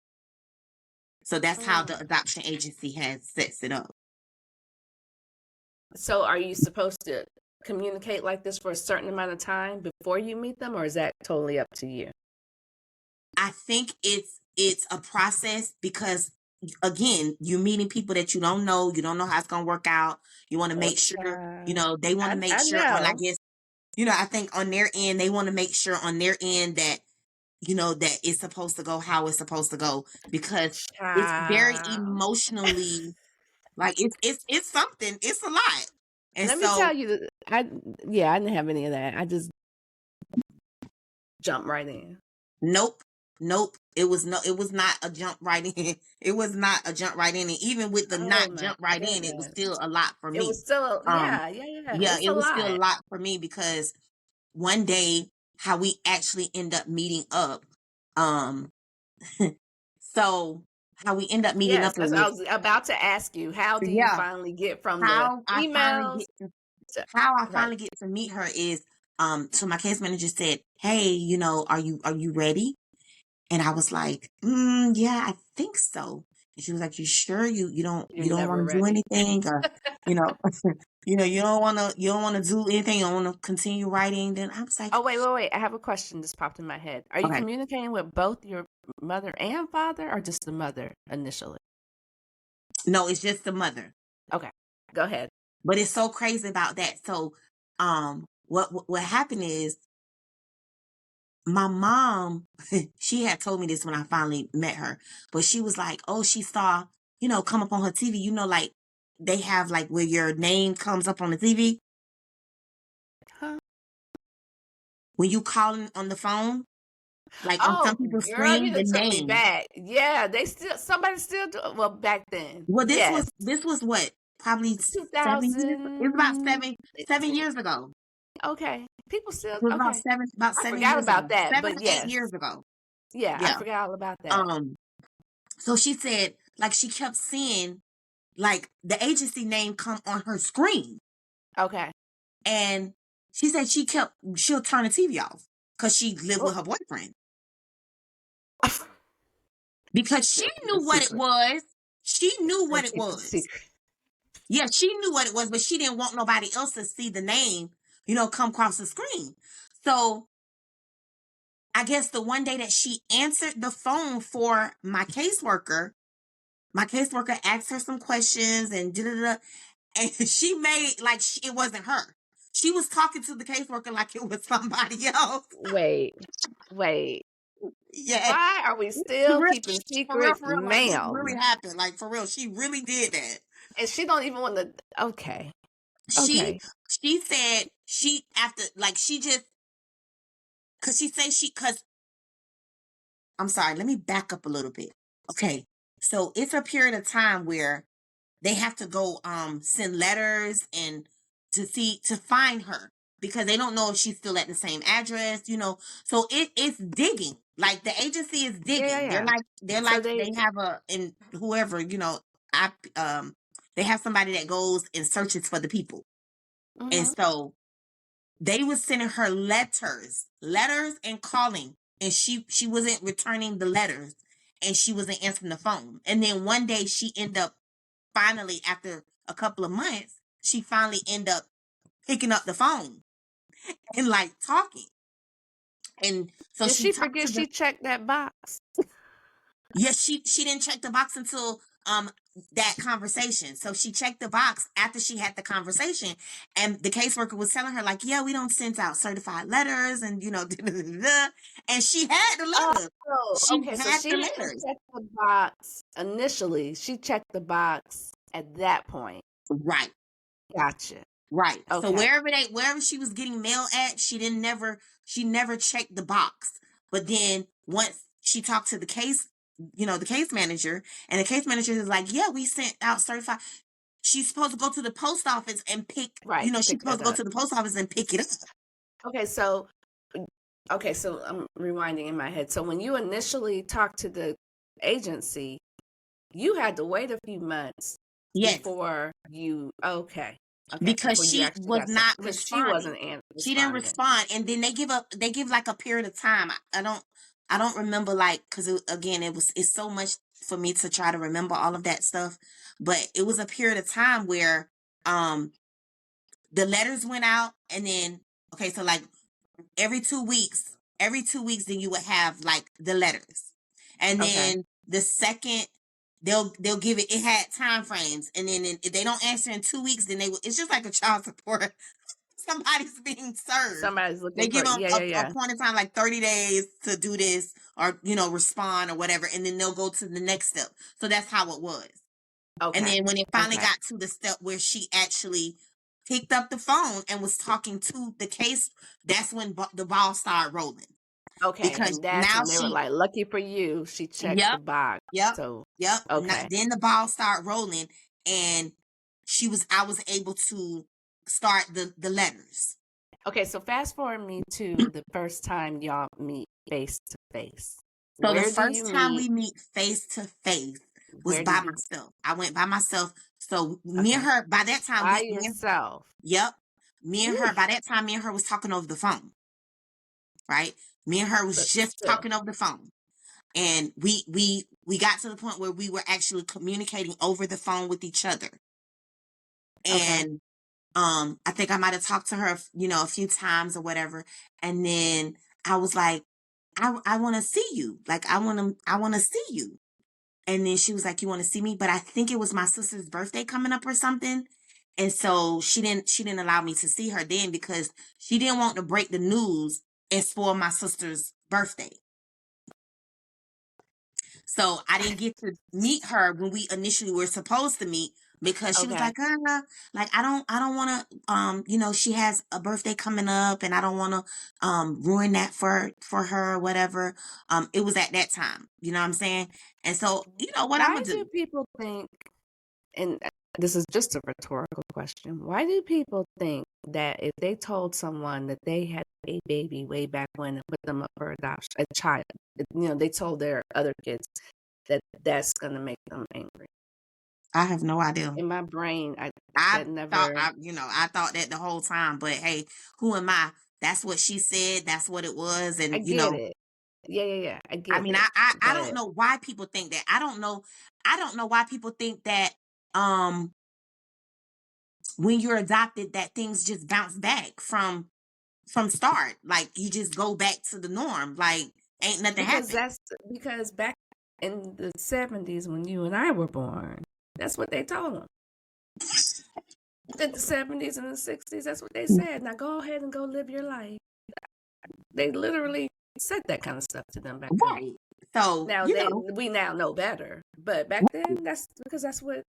So that's how the Mm. adoption agency has sets it up. So are you supposed to communicate like this for a certain amount of time before you meet them, or is that totally up to you? I think it's a process because again, you're meeting people that you don't know. You don't know how it's gonna work out. You want to Oh, make sure, child. they want to make I sure on, I know. guess, I think on their end, they want to make sure on their end that, that it's supposed to go how it's supposed to go, because it's very Child. emotionally, like it's something, it's a lot. And Let me so, tell you that I didn't have any of that. I just jumped right in. nope, nope. It was not a jump right in. It was not a jump right in. And even with the Oh not my jump right in, it was goodness. still a lot for It me. was still, Um, yeah. yeah, It's a it was still a lot. lot for me because one day how we actually end up meeting up. Um, so how we end up meeting Yes, up that's what I is, was about to ask you. How do you yeah, finally get from the how I finally emails get to to, how I right? finally get to meet her is, so my case manager said, "Hey, are you ready?" And I was like, yeah, I think so. And she was like, "You sure You're you don't never want to do ready. anything, or you know, you don't want to do anything. You don't want to continue writing?" Then I was like, Oh, wait. I have a question just popped in my head. Are you "Okay, communicating with both your mother and father or just the mother initially? no, it's just the mother." Okay, go ahead. But it's so crazy about that. So, what happened is my mom, she had told me this when I finally met her, but she was like, "Oh, she saw, come up on her TV, like they have like where your name comes up on the TV Huh? when you calling on the phone, like on some Oh, people's girl, you screen, the done took me name." back. Yeah, somebody still do, well, back then. Well, Yes. this was what, probably 7 years. It was about 2000. 7 years ago. Okay. People It still, was about okay. seven about I seven forgot years about ago, that, seven but 8 years yes. ago. Yeah, I Yeah. forgot all about that. Um. So she said, like, she kept seeing like the agency name come on her screen, Okay. and she said she'll turn the TV off because she lived with Oh, her boyfriend, because she still keep a knew what it secret. was. She knew Still what it keep a was. secret. Yeah, she knew what it was, but she didn't want nobody else to see the name, come across the screen. So I guess the one day that she answered the phone for my caseworker asked her some questions and and she made like it wasn't her. She was talking to the caseworker like it was somebody else. Wait, wait. Yeah, Why are we for still real, keeping secrets, for real, like it really ma'am? happened. Like for real, she really did that. And she don't even want to. Okay, She okay. she said she after like she just cause she say she cause I'm sorry, let me back up a little bit. Okay. So it's a period of time where they have to go send letters and to find her because they don't know if she's still at the same address, So it's digging. Like the agency is digging. Yeah. They're So like they. they have and whoever, I they have somebody that goes and searches for the people. And Mhm. so They was sending her letters and calling, and she wasn't returning the letters, and she wasn't answering the phone. And then one day she ended up finally, after a couple of months, she finally ended up picking up the phone and like talking. And so Did she she talked forget to the she checked that box? yes, she didn't check the box until that conversation. So she checked the box after she had the conversation, and the caseworker was telling her like, yeah, we don't send out certified letters, and and she had the letters. Oh, She okay. So had she the didn't letters. check the box initially. She checked the box at that point. Right. Gotcha. Right. So Okay. wherever she was getting mail at, she never checked the box. But then once she talked to the case, the case manager, and the case manager is like, yeah, we sent out certified. She's supposed to go to the post office and pick, Right. she's Pick supposed that to go up. to the post office and pick it up. Okay. So I'm rewinding in my head. So when you initially talked to the agency, you had to wait a few months Yes. before you. Okay. Because Before you she actually was got not because she responding. wasn't She didn't responding. respond, and then they give like a period of time. I don't remember, like, because again it's so much for me to try to remember all of that stuff, but it was a period of time where the letters went out, and then okay, so like every 2 weeks, then you would have like the letters, and Okay. then the second they'll give it had time frames, and then if they don't answer in 2 weeks, then it's just like a child support. Somebody's being served. Somebody's They looking give for. them Yeah. a point in time, like 30 days to do this or, respond or whatever. And then they'll go to the next step. So that's how it was. Okay. And then when it finally Okay. got to the step where she actually picked up the phone and was talking to the case, that's when the ball started rolling. Okay. Because And that's now when they were like, lucky for you, she checked the yep, box. yep, So, yep. okay. Then the ball started rolling, and I was able to start the letters. Okay, so fast forward me to the first time y'all meet face to face. So the Where do you first time meet? we meet face to face was Where do by you? myself. I went by myself. So me and Okay, her, by that time, by yourself. yep. Me and her, Oof, by that time, me and her was talking over the phone, right? Me and her was but just still, talking over the phone. And we got to the point where we were actually communicating over the phone with each other. okay, And I think I might have talked to her, a few times or whatever. And then I was like, I want to see you. Like I want to see you. And then she was like, you want to see me? But I think it was my sister's birthday coming up or something. And so she didn't allow me to see her then because she didn't want to break the news and spoil my sister's birthday. So I didn't get to meet her when we initially were supposed to meet because she was okay. like I don't want to she has a birthday coming up and I don't want to ruin that for her or whatever. It was at that time, you know what I'm saying? And so, you know what I'm Why gonna do do? people think? And this is just a rhetorical question. Why do people think that if they told someone that they had a baby way back when and put them up for adoption, a child, they told their other kids that that's gonna make them angry? I have no idea. In my brain, I that never. I thought that the whole time, but hey, who am I? That's what she said. That's what it was, I and get it. Yeah. I I get mean, it. I don't But know why people think that. I don't know. I don't know why people think that um when you're adopted that things just bounce back from start. Like you just go back to the norm. Like ain't nothing happened. because back in the 70s when you and I were born, that's what they told them. In the 70s and the 60s, that's what they said. Now go ahead and go live your life. They literally said that kind of stuff to them back then. Right. So, Now we now know better, but back then that's because that's what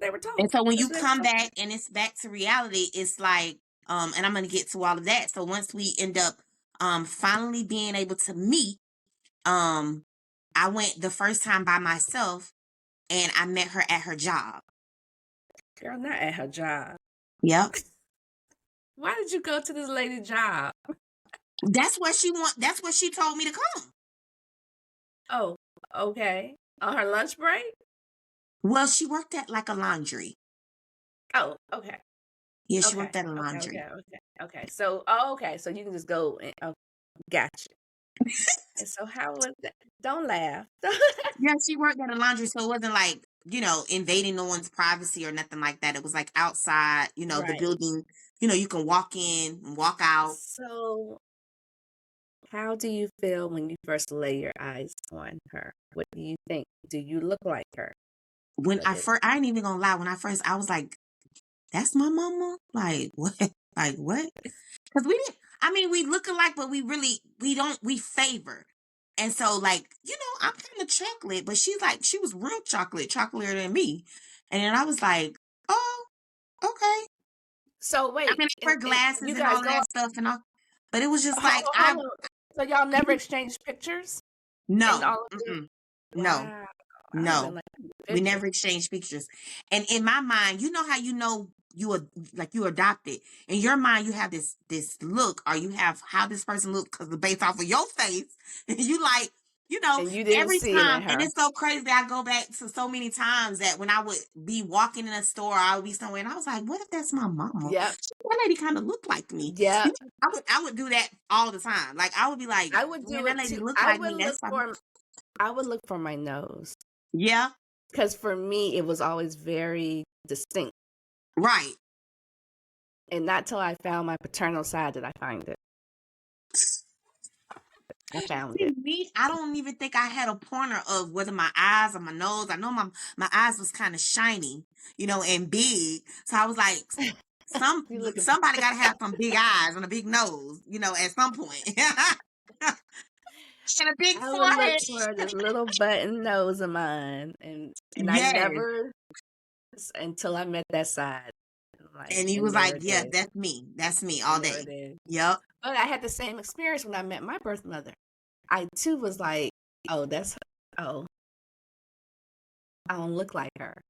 they were told. and so when That's you what they were come told. back and it's back to reality, it's like and I'm gonna get to all of that. So once we end up finally being able to meet, um I went the first time by myself and I met her at her job. Girl, not at her job. Yep. Why did you go to this lady's job? That's what she told me to come. Oh, okay. On her lunch break? Well, she worked at like a laundry. Oh, okay. Yeah, she Okay. worked at a Okay. Okay. laundry. Okay. So, okay. So you can just go and gotcha. And so how was that? Don't laugh. Yeah, she worked at a laundry, so it wasn't like, invading no one's privacy or nothing like that. It was like outside, the Right. building, you can walk in and walk out. So how do you feel when you first lay your eyes on her? What do you think? Do you look like her? When Like it, I ain't even gonna lie, when I was like, that's my mama? Like, what? Like, what? Because we didn't, I mean, we look alike, but we favor. And so, like, I'm kind of chocolate, but she was real chocolatier than me. And then I was like, oh, okay. so I wait, mean, I wear and glasses you and guys all of go that stuff and all, but it was just like, hold on. So y'all never exchanged pictures and no, all of this? no, Wow. I would have been no. like We picture. never exchanged pictures. And in my mind, you know how you are like you adopted. In your mind, you have this look, or you have how this person look because based off of your face, you like, And you didn't every see it time, in and her. it's so crazy. I go back to so many times that when I would be walking in a store, I would be somewhere, and I was like, "What if that's my mama? Yep. That lady kind of looked like me." Yep. I would do that all the time. Like I would be like, I would "Man, do that it lady too. looked like me." That's fine. I would look for my nose. Yeah, Because for me it was always very distinct. right. And not till I found my paternal side did I find it. I found See, it. me, I don't even think I had a pointer of whether my eyes or my nose. I know my eyes was kind of shiny, and big. So I was like, You looking for somebody got to have some big eyes and a big nose, at some point, and a big I would look forehead. for this little button nose of mine, and I Yes, never until I met that side. Like, and he and was there like, it "Yeah, is, that's me all and there day." it is. Yep, But I had the same experience when I met my birth mother. I too was like, oh, oh, I don't look like her,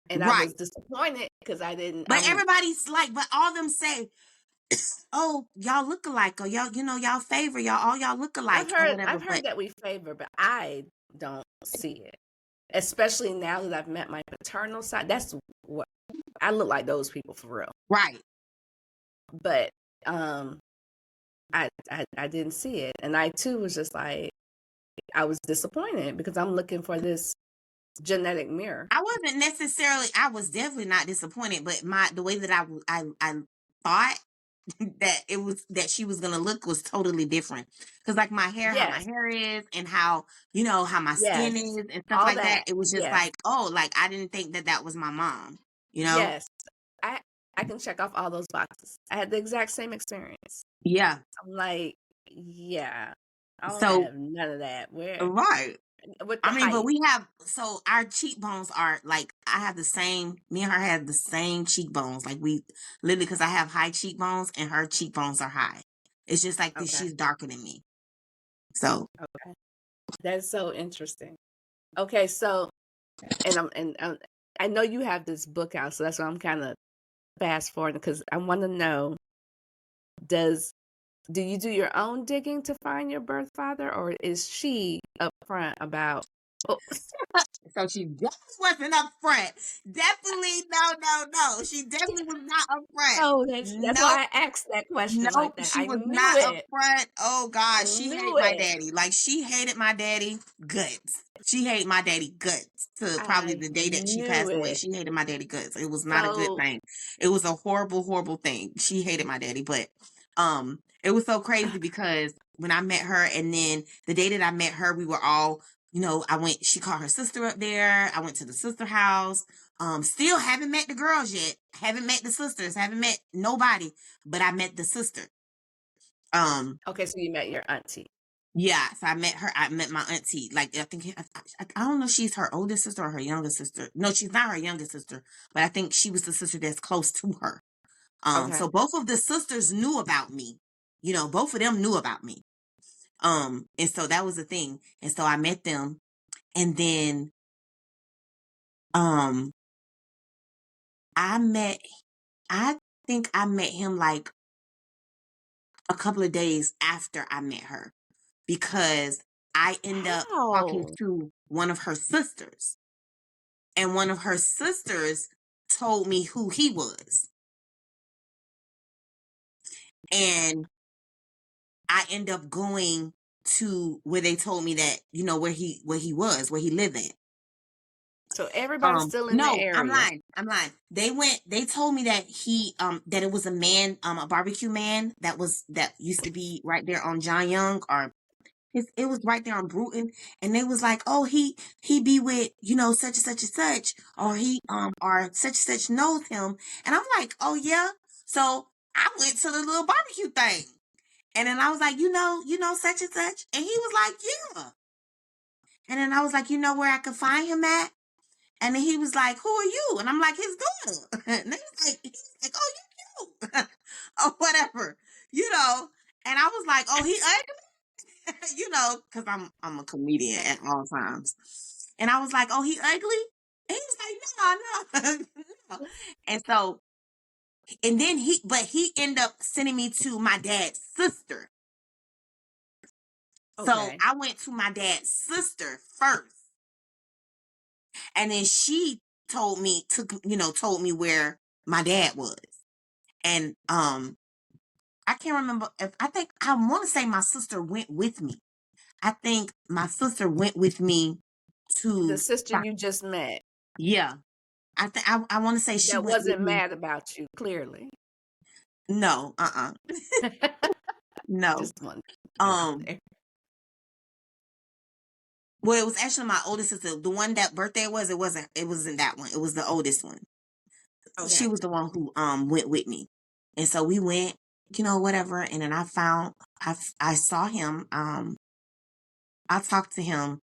and I right. was disappointed because I didn't. But everybody's like, but all of them say, "Oh, y'all look alike," or y'all, y'all favor y'all, all y'all look alike, or whatever. I've But heard that we favor, but I don't see it. Especially now that I've met my paternal side. That's what I look like, those people for real. right. But I didn't see it. And I too was just like, I was disappointed because I'm looking for this genetic mirror. I was definitely not disappointed, but the way that I thought that she was gonna look was totally different. Because like my hair, how my Yes, hair is, and how how my yes. skin is and stuff All like that, that. it was just Yes. like, oh, like I didn't think that was my mom. Yes. I I can check off all those boxes. I had the exact same experience. Yeah. I'm like, yeah, I don't So have none of that. Where right. with the I mean, but height. we have, so our cheekbones are like, I have the same, me and her have the same cheekbones. Like we literally, because I have high cheekbones and her cheekbones are high. It's just like this, Okay. she's darker than me. So, Okay. That's so interesting. Okay, so I know you have this book out, so that's why I'm kind of fast forwarding because I want to know, do you do your own digging to find your birth father, or is she upfront about? Oh, so she definitely wasn't up front. Definitely, no. She definitely was not up front. oh, that's Nope. why I asked that question like Nope, that. she I was knew not up it. front. Oh I God, she knew hated my it. daddy. Like she hated my daddy guts. She hated my daddy guts to probably I the day that she knew passed away. it. She hated my daddy guts. It was not a good So, thing. It was a horrible, horrible thing. She hated my daddy, but it was so crazy because when I met her, and then the day that I met her, we were all, she called her sister up there. I went to the sister house. Still haven't met the girls yet. Haven't met the sisters. Haven't met nobody, but I met the sister. okay, so you met your auntie. Yeah, so I met her. I met my auntie. Like I think I don't know if she's her oldest sister or her youngest sister. No, she's not her youngest sister, but I think she was the sister that's close to her. Okay. So both of the sisters knew about me. Both of them knew about me. And so that was the thing. And so I met them, and then um I met I think I met him like a couple of days after I met her, because I end up talking How? to one of her sisters, and one of her sisters told me who he was. And I end up going to where they told me that, where he lived at. So everybody's still in the No, I'm area. lying. They told me that that it was a man, a barbecue man that used to be right there on John Young, or it was right there on Bruton. And they was like, oh, he be with, such and such and such, or he, or such and such knows him. And I'm like, oh yeah. So I went to the little barbecue thing. And then I was like, such and such. And he was like, yeah. And then I was like, you know where I could find him at? And then he was like, who are you? And I'm like, his daughter. And he's like, oh, you cute. Or whatever, And I was like, oh, he ugly? Because I'm a comedian at all times. And I was like, oh, he ugly? And he was like, no, no. And so, and then he ended up sending me to my dad's sister. So Okay. I went to my dad's sister first. And then she told me where my dad was. And I can't remember I want to say my sister went with me. I think my sister went with me to The sister you just met. Yeah. I want to say she That went with wasn't me. mad about you, clearly. No, no. Just one. Well, it was actually my oldest sister. The one that birthday it wasn't that one. It was the oldest one. okay. She was the one who went with me. And so we went, whatever, and then I saw him, I talked to him.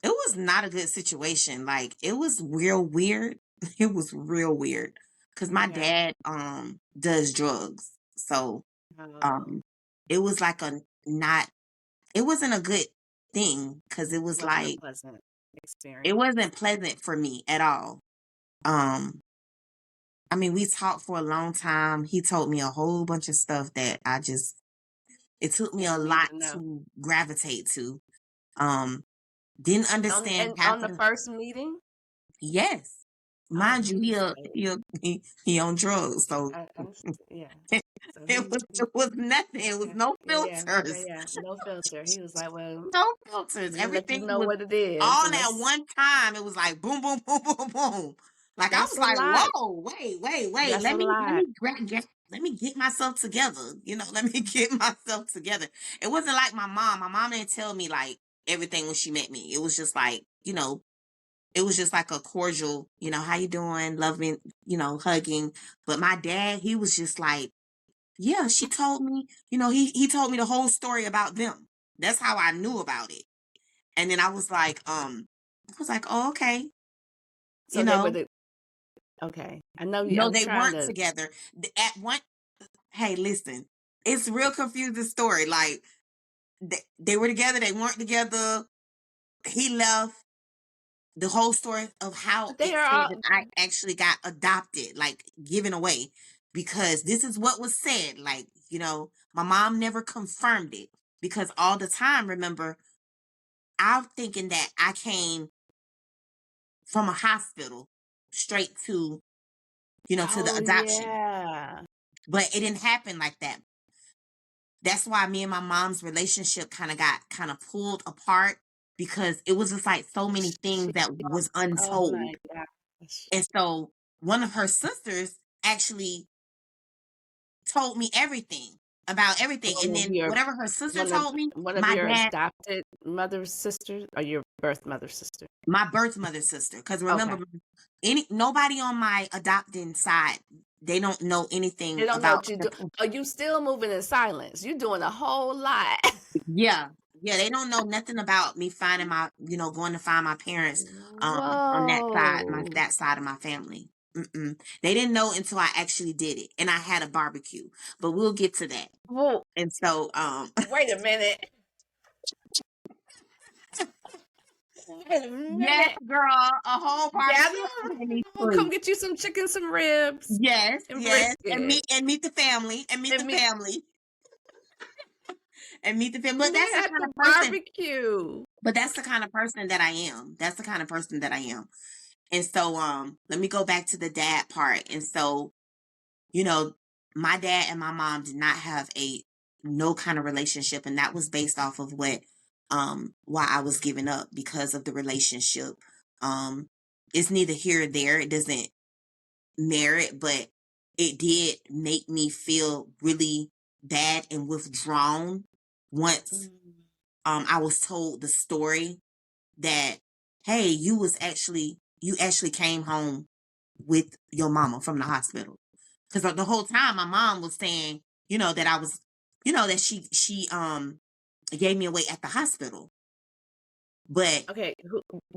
It was not a good situation. Like, it was real weird. It was real weird because my dad does drugs. So it was like it wasn't a good thing, because it was like, a pleasant experience. it wasn't pleasant for me at all. I mean, we talked for a long time. He told me a whole bunch of stuff that it took me a lot to gravitate to. Didn't understand half on the first meeting? Yes. Mind you, he on drugs, so yeah. So it was nothing. It was no filters. Yeah, no filter. He was like, well, No filters. let Everything you know was what it is. all at one time. It was like boom, boom, boom, boom, boom. Like, I was like, whoa, wait. That's Let me get myself together. Let me get myself together. It wasn't like my mom. My mom didn't tell me like everything when she met me. It was just like, it was just like a cordial, how you doing? Loving, hugging. But my dad, he was just like, yeah, she told me, he told me the whole story about them. That's how I knew about it. And then I was like, oh, okay. So they were okay. I know you. No, I'm they trying weren't to. together. At one, hey, listen, it's a real confusing story. Like, they were together, they weren't together. He left. The whole story of how They it are said all. that I actually got adopted, like given away, because this is what was said. Like, my mom never confirmed it, because all the time, remember, I'm thinking that I came from a hospital straight to, to the adoption. Yeah. But it didn't happen like that. That's why me and my mom's relationship got pulled apart, because it was just like so many things that was Oh untold. my gosh. And so one of her sisters actually told me everything about everything. And then whatever her sister told me, one of my your dad, adopted mother's sister, or your birth mother's sister? my birth mother's sister. Because remember, nobody on my adopting side, they don't know anything They don't know about. what you do. Are you still moving in silence? You're doing a whole lot. Yeah. Yeah, they don't know nothing about me finding going to find my parents on that side of my family. They didn't know until I actually did it, and I had a barbecue. But we'll get to that. Whoa. And so Wait a minute. Wait a minute. Yes, girl, a whole barbecue. We'll come get you some chicken, some ribs. Yes, and yes, brisket. and meet the family, and meet the family. And meet the family. But that's the kind of person. Barbecue. But that's the kind of person that I am. That's the kind of person that I am. And so, let me go back to the dad part. And so, my dad and my mom did not have no kind of relationship, and that was based off of why I was giving up because of the relationship. It's neither here or there. It doesn't merit, but it did make me feel really bad and withdrawn once I was told the story that, hey, you actually came home with your mama from the hospital. Because the whole time my mom was saying, that I was, that she gave me away at the hospital. But Okay,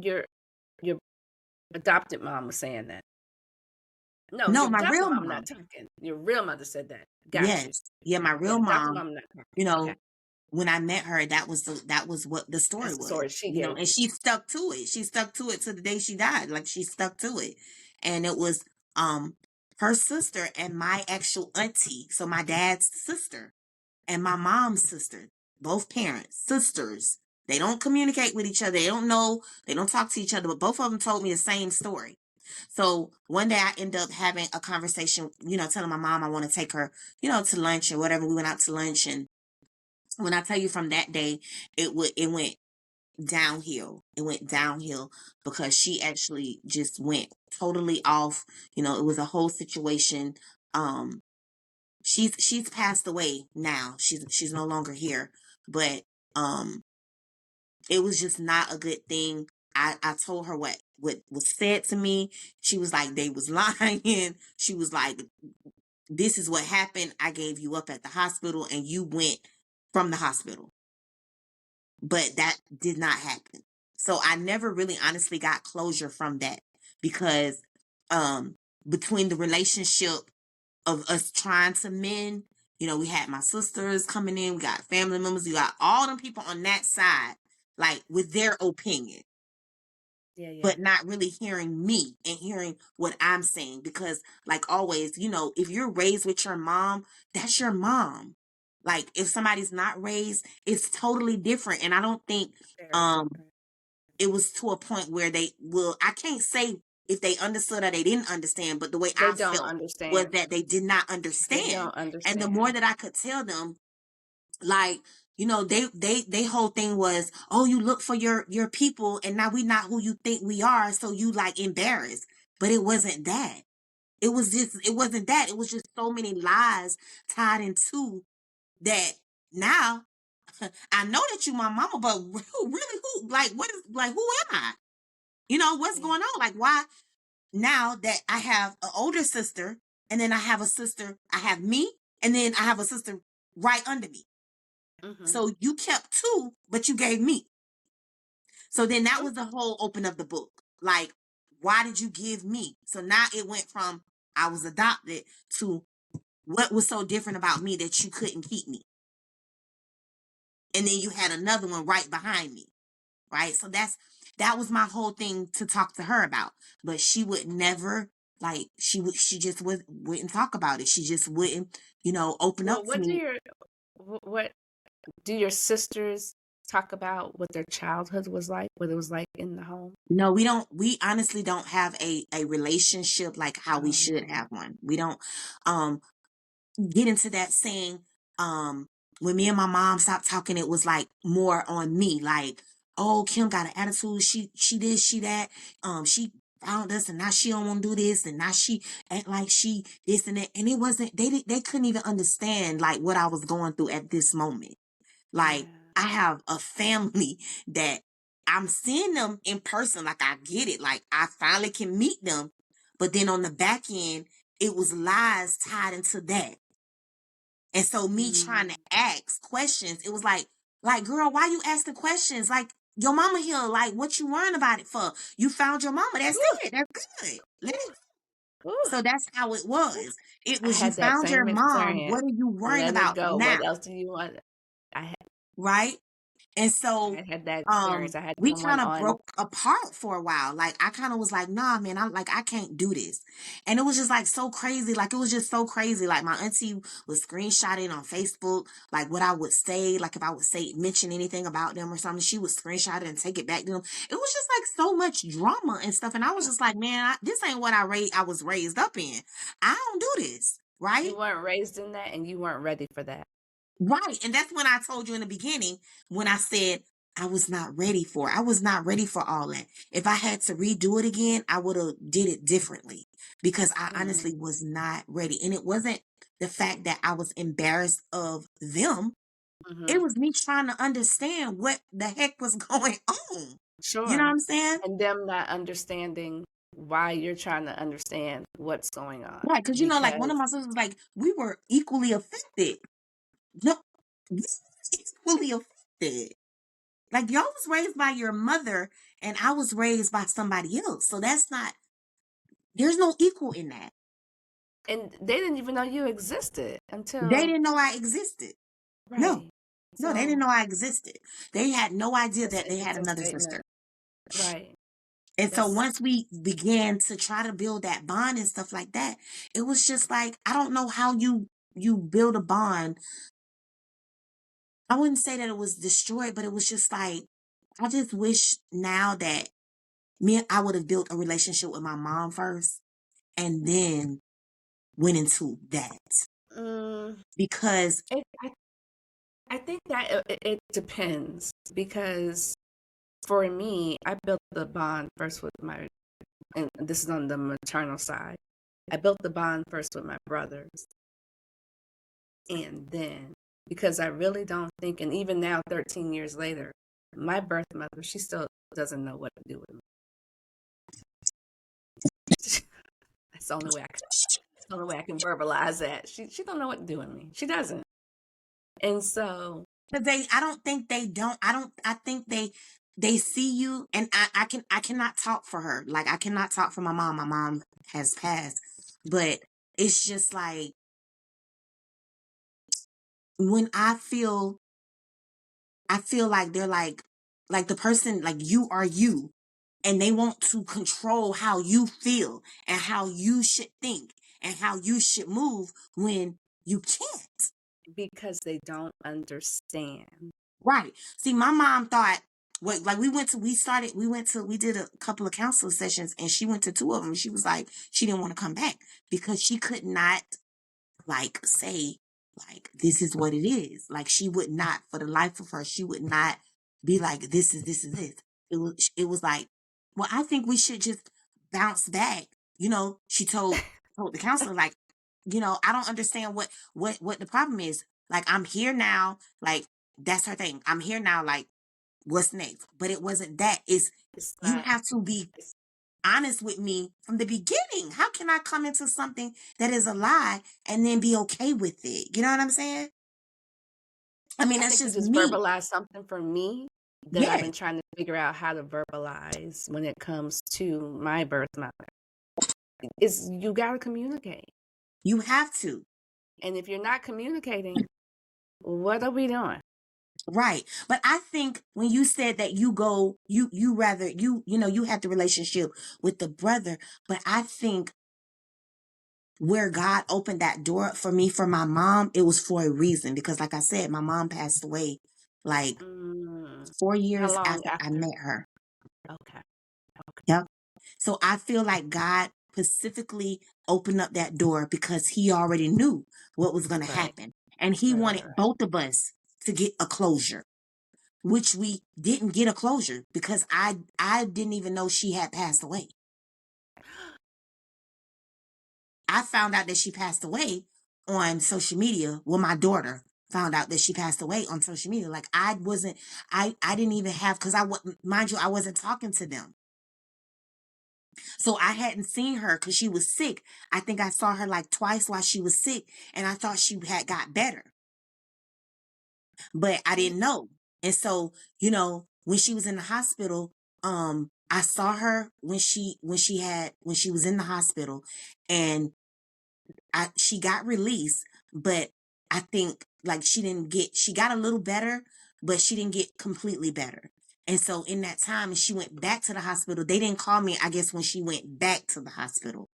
your adopted mom was saying that. No, no, your my adopted real mom mom. not talking. Your real mother said that. Got you. Yes. Yeah, my Yeah, real adopted mom, mom not talking. you know, Okay, when I met her, that was what the story that's the was, story she gave and you. she stuck to it. She stuck to it to the day she died. Like, she stuck to it. And it was her sister and my actual auntie. So my dad's sister and my mom's sister, both parents, sisters. They don't communicate with each other. They don't know. They don't talk to each other, but both of them told me the same story. So one day I ended up having a conversation, telling my mom I want to take her, to lunch or whatever. We went out to lunch, and when I tell you from that day, it went downhill. It went downhill because she actually just went totally off. It was a whole situation. She's passed away now. She's no longer here, but um it was just not a good thing. I told her what was said to me. She was like, they was lying. She was like, this is what happened. I gave you up at the hospital and you went from the hospital. But that did not happen. So I never really honestly got closure from that, because between the relationship of us trying to mend, we had my sisters coming in, we got family members, we got all them people on that side, like, with their opinion, Yeah. but not really hearing me and hearing what I'm saying. Because, like always, if you're raised with your mom, that's your mom. Like, if somebody's not raised, it's totally different. And I don't think Very different. it was to a point where I can't say if they understood or they didn't understand, but the way They I don't felt was understand. that they did not They understand. don't And the more understand. that I could tell them, like, they whole thing was, oh, you look for your people, and now we not who you think we are, so you, like, embarrassed. But it wasn't that. It wasn't that. It was just so many lies tied into that. Now I know that you my mama, but who, like, what is, like, who am I? What's Yeah. going on? Like, why now that I have an older sister, and then I have a sister, I have me, and then I have a sister right under me. Mm-hmm. So you kept two, but you gave me. So then that was the whole open of the book. Like, why did you give me? So now it went from I was adopted to what was so different about me that you couldn't keep me. And then you had another one right behind me. Right. So that was my whole thing to talk to her about. But she would never, like, she just wouldn't talk about it. She just wouldn't, open Well, up to me. what do your sisters talk about what their childhood was like, what it was like in the home? No, we honestly don't have a relationship like how we should have one. We don't um get into that saying, when me and my mom stopped talking, it was like more on me, like, oh, Kim got an attitude, she did, she that, she found us, and now she don't want to do this, and now she act like she this and that. And it wasn't, they couldn't even understand, like, what I was going through at this moment. Like, Yeah. I have a family that I'm seeing them in person. Like, I get it. Like, I finally can meet them. But then on the back end, it was lies tied into that. And so me trying to ask questions, it was like, girl, why you asking questions? Like, your mama here, like, what you worrying about it for? You found your mama. That's Ooh, it. That's good. Let it. ooh. So that's how it was. It I was, you had that found your same mom. experience. What are you worrying Let it about go. now? What else do you want? I had Right? And I so had that experience. I had we someone kind of on. broke apart for a while. Like, I kind of was like, nah, man, I can't do this. And it was just, like, so crazy. Like, it was just so crazy. Like, my auntie was screenshotting on Facebook, like, what I would say, like, if I would mention anything about them or something, she would screenshot it and take it back to them. It was just, like, so much drama and stuff. And I was just like, man, this ain't what I was raised up in. I don't do this. right? You weren't raised in that, and you weren't ready for that. Right. And that's when I told you in the beginning, when I said I was not ready for it. I was not ready for all that. If I had to redo it again, I would have did it differently because I Mm, honestly was not ready. And it wasn't the fact that I was embarrassed of them. mm-hmm. It was me trying to understand what the heck was going on. You know what Sure. I'm saying? And them not understanding why you're trying to understand what's going on. Right. Because, like one Because of my sisters was like, we were equally affected. No, we were equally affected. Like y'all was raised by your mother and I was raised by somebody else. So that's not, there's no equal in that. and they didn't even know you existed They until didn't know I existed. No, right. no, they didn't So know I existed. They had no idea it's that an they had interesting another sister. statement. Right. And so That's once we began to try to build that bond and stuff like that, it was just like, I don't know how you build a bond. I wouldn't say that it was destroyed, but it was just like, I just wish now that I would have built a relationship with my mom first and then went into that mm, because it, I think that it depends because for me, I built the bond first with my, and this is on the maternal side. I built the bond first with my brothers, and then because I really don't think, and even now, 13 years later, my birth mother, she still doesn't know what to do with me. That's the only way I can. That's the only way I can verbalize that. She don't know what to do with me. She doesn't. And so I don't think they don't. I think they see you, and I cannot talk for her. Like I cannot talk for my mom. My mom has passed, but it's just like when I feel like they're like the person, like you are you, and they want to control how you feel and how you should think and how you should move when you can't. because they don't understand. Right. See, my mom thought what like we did a couple of counseling sessions and she went to two of them. She was like, she didn't want to come back because she could not like say like this is what it is. Like she would not, for the life of her, she would not be like this. It was like, well, I think we should just bounce back. She told the counselor like, I don't understand what the problem is. Like I'm here now, like that's her thing. I'm here now, like what's next? But it wasn't that. It's It's you not. have to be It's, honest with me from the beginning. How can I come into something that is a lie and then be okay with it? You know what I'm saying? I mean, I that's think you just just me. verbalized something for me that I've Yes, been trying to figure out how to verbalize when it comes to my birth mother. Is you got to communicate. you have to. And if you're not communicating, what are we doing? Right. But I think when you said that you rather you had the relationship with the brother, but I think where God opened that door for me for my mom, it was for a reason because like I said, my mom passed away like Mm, four how years long after I after? met her. Okay. Yep. So I feel like God specifically opened up that door because he already knew what was going to Right. happen. And he Right. Right. wanted Right. both of us to get a closure, which we didn't get a closure because I didn't even know she had passed away. I found out that she passed away on social media. Well, my daughter found out that she passed away on social media. Like I didn't even have, because mind you, I wasn't talking to them. So I hadn't seen her because she was sick. I think I saw her like twice while she was sick and I thought she had got better, but I Mm, didn't know. And so, when she was in the hospital, I saw her when she was in the hospital and she got released, but I think like she got a little better, but she didn't get completely better. And so in that time, she went back to the hospital. They didn't call me, I guess, when she went back to the hospital,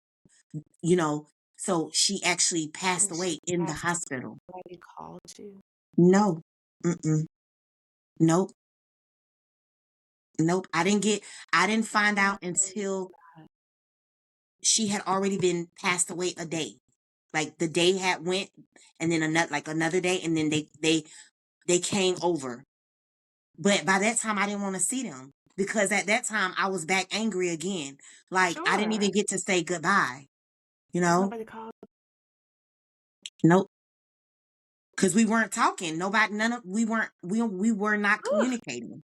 you know. So she actually passed and she away in the passed away. hospital. Nobody called you. No. Mm-mm. Nope. Nope. I didn't find Oh, out until she had already been passed away a day. Like the day had went, and then another day, and then they came over. But by that time, I didn't want to see them because at that time I was back angry again. Like I didn't Sure. even get to say goodbye. Nobody called. Nope. Because we weren't talking. We were not Ooh, communicating.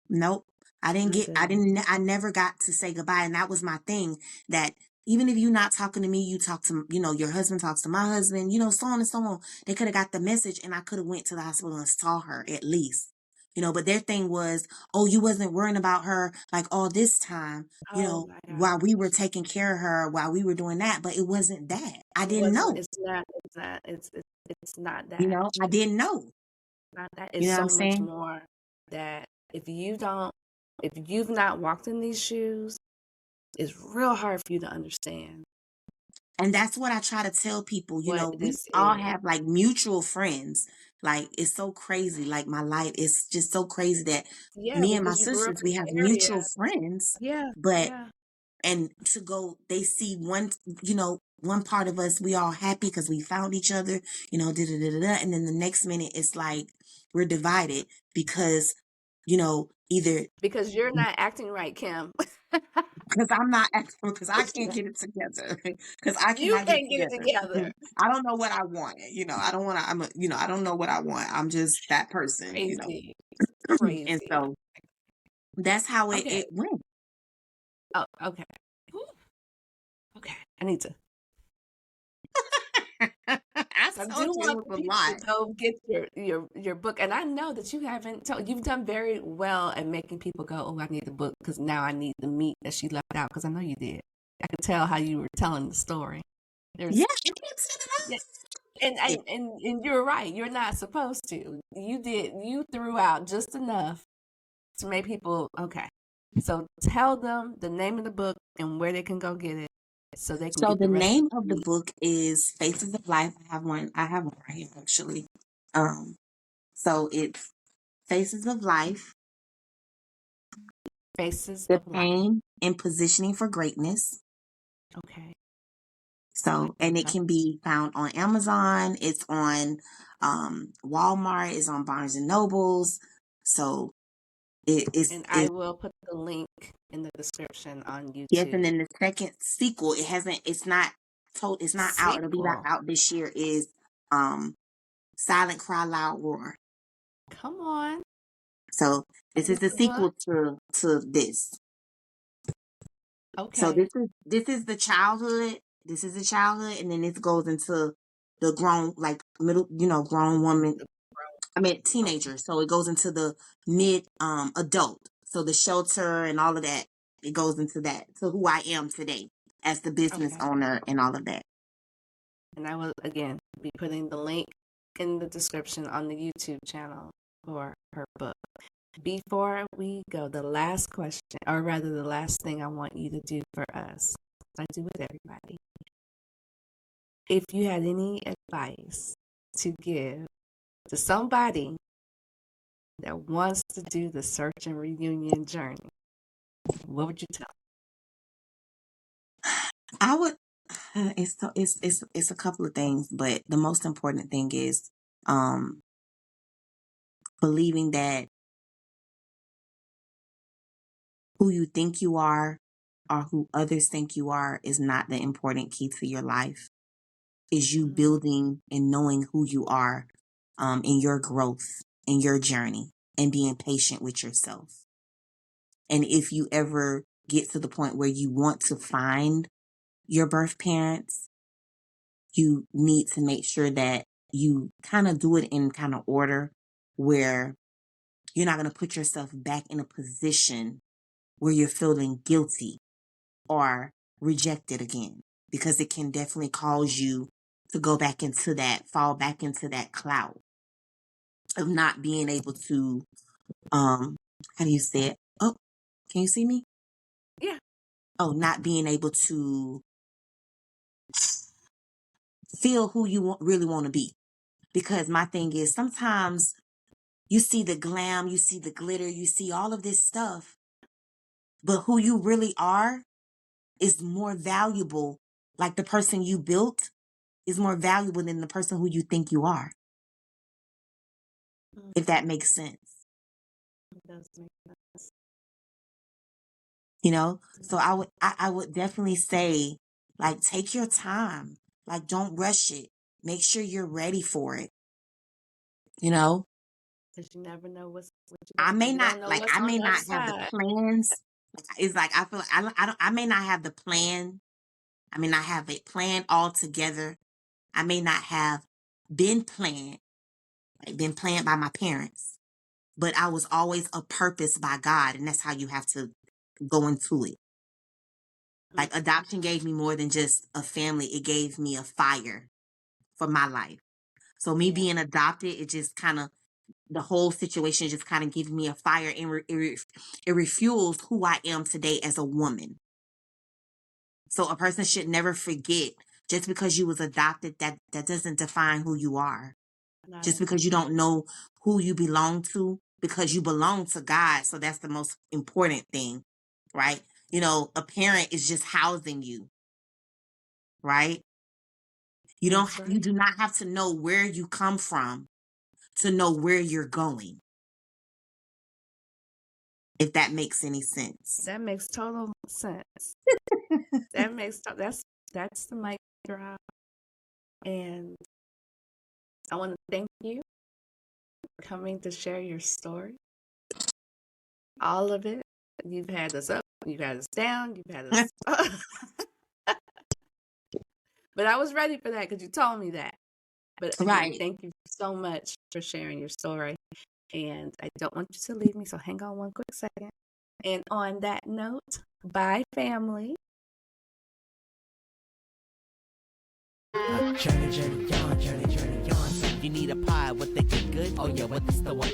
Nope. my goodness. I never got to say goodbye. And that was my thing, that even if you're not talking to me, you talk to, your husband talks to my husband, so on and so on. They could have got the message and I could have went to the hospital and saw her at least, but their thing was, oh, you wasn't worrying about her like all this time, Oh my God. while we were taking care of her, while we were doing that. But it wasn't that. I It didn't wasn't. know, It's not that. I didn't know, Not that. you It's know what I'm so much saying? more that if you've not walked in these shoes, it's real hard for you to understand And that's what I try to tell people, what we this all is. have like mutual friends. Like it's so crazy. Like my life is just so crazy that Yeah, me and my because you grew up sisters, in we have the mutual area. friends, Yeah, but, yeah. and to go, they see one part of us, we all happy because we found each other, da da da da da. And then the next minute it's like we're divided because, either Because you're not acting right, Kim. because I'm not because I can't get it together. Because I You cannot get it can't get it together. together. I don't know what I want. I don't want to. I don't know what I want. I'm just that person. Crazy. And Crazy. so that's how Okay. it went. Oh, okay. Whew. Okay. I need to. I So I do told you it want was a people to lot. go get your book, and I know that you haven't told. You've done very well at making people go, "Oh, I need the book," because now I need the meat that she left out. Because I know you did. I could tell how you were telling the story. Yeah, There's, you can set yeah, it up. and you're right. You're not supposed to. You did. You threw out just enough to make people okay. So tell them the name of the book and where they can go get it, so they can So get the the rest of name of the the meat. book is Faces of Life. I have one right here actually. Um, so it's Faces of Life, Faces the of Life. pain and positioning for greatness. Okay. So, and it can be found on Amazon. It's on Walmart. It's on Barnes and Nobles. So And I will put the link in the description on yes. And YouTube. then the second sequel, it's not out. It'll be back Sequel. out this year. Is Silent Cry Loud Roar. Come on. So this That is is the the book. sequel to this. So Okay. this is the childhood. This is the childhood, and then this goes into the grown, like middle, grown woman. I mean Okay. teenager. So it goes into the mid adult. So the shelter and all of that. It goes into that. To who I am today as the business Okay. owner and all of that. And I will again be putting the link in the description on the YouTube channel for her book. Before we go, the last question, or rather the last thing I want you to do for us, I do with everybody. If you had any advice to give to somebody that wants to do the search and reunion journey, what would you tell I would. It's a couple of things, but the most important thing is believing that who you think you are or who others think you are is not the important key to your life. Is you them? building and knowing who you are in your growth, in your journey, and being patient with yourself. And if you ever get to the point where you want to find your birth parents, you need to make sure that you kind of do it in kind of order where you're not going to put yourself back in a position where you're feeling guilty or rejected again, because it can definitely cause you to fall back into that cloud of not being able to, how do you say it? Oh, can you see me? Yeah. Oh, not being able to feel who you really want to be. Because my thing is sometimes you see the glam, you see the glitter, you see all of this stuff, but who you really are is more valuable, like the person you built, is more valuable than the person who you think you are. If that makes sense. It does make sense. You know, so I would definitely say, like, take your time. Like, don't rush it. Make sure you're ready for it. You know, Because you never know what I may you not don't know like, what's I on may the other not have the side. plans. It's like, I feel like I may not have the plan. I may not have it planned all together. I may not have been planned, like been planned by my parents, but I was always a purpose by God. And that's how you have to go into it. Like, adoption gave me more than just a family. It gave me a fire for my life. So me being adopted, it just kind of, the whole situation just kind of gives me a fire, and it refuels who I am today as a woman. So a person should never forget, just because you was adopted, that doesn't define who you are. Just because you don't know who you belong to, because you belong to God. So that's the most important thing, right? You know, a parent is just housing you, right? You do not have to know where you come from to know where you're going. If that makes any sense. That makes total sense. That's the mic drop. And I want to thank you for coming to share your story. All of it. You've had us up, you've had us down, you've had us But I was ready for that because you told me that. But again, Right. thank you so much for sharing your story. And I don't want you to leave me, so hang on one quick second. And on that note, bye, family. Journey on. You need a pie, what they get good? Oh yeah, what is the one?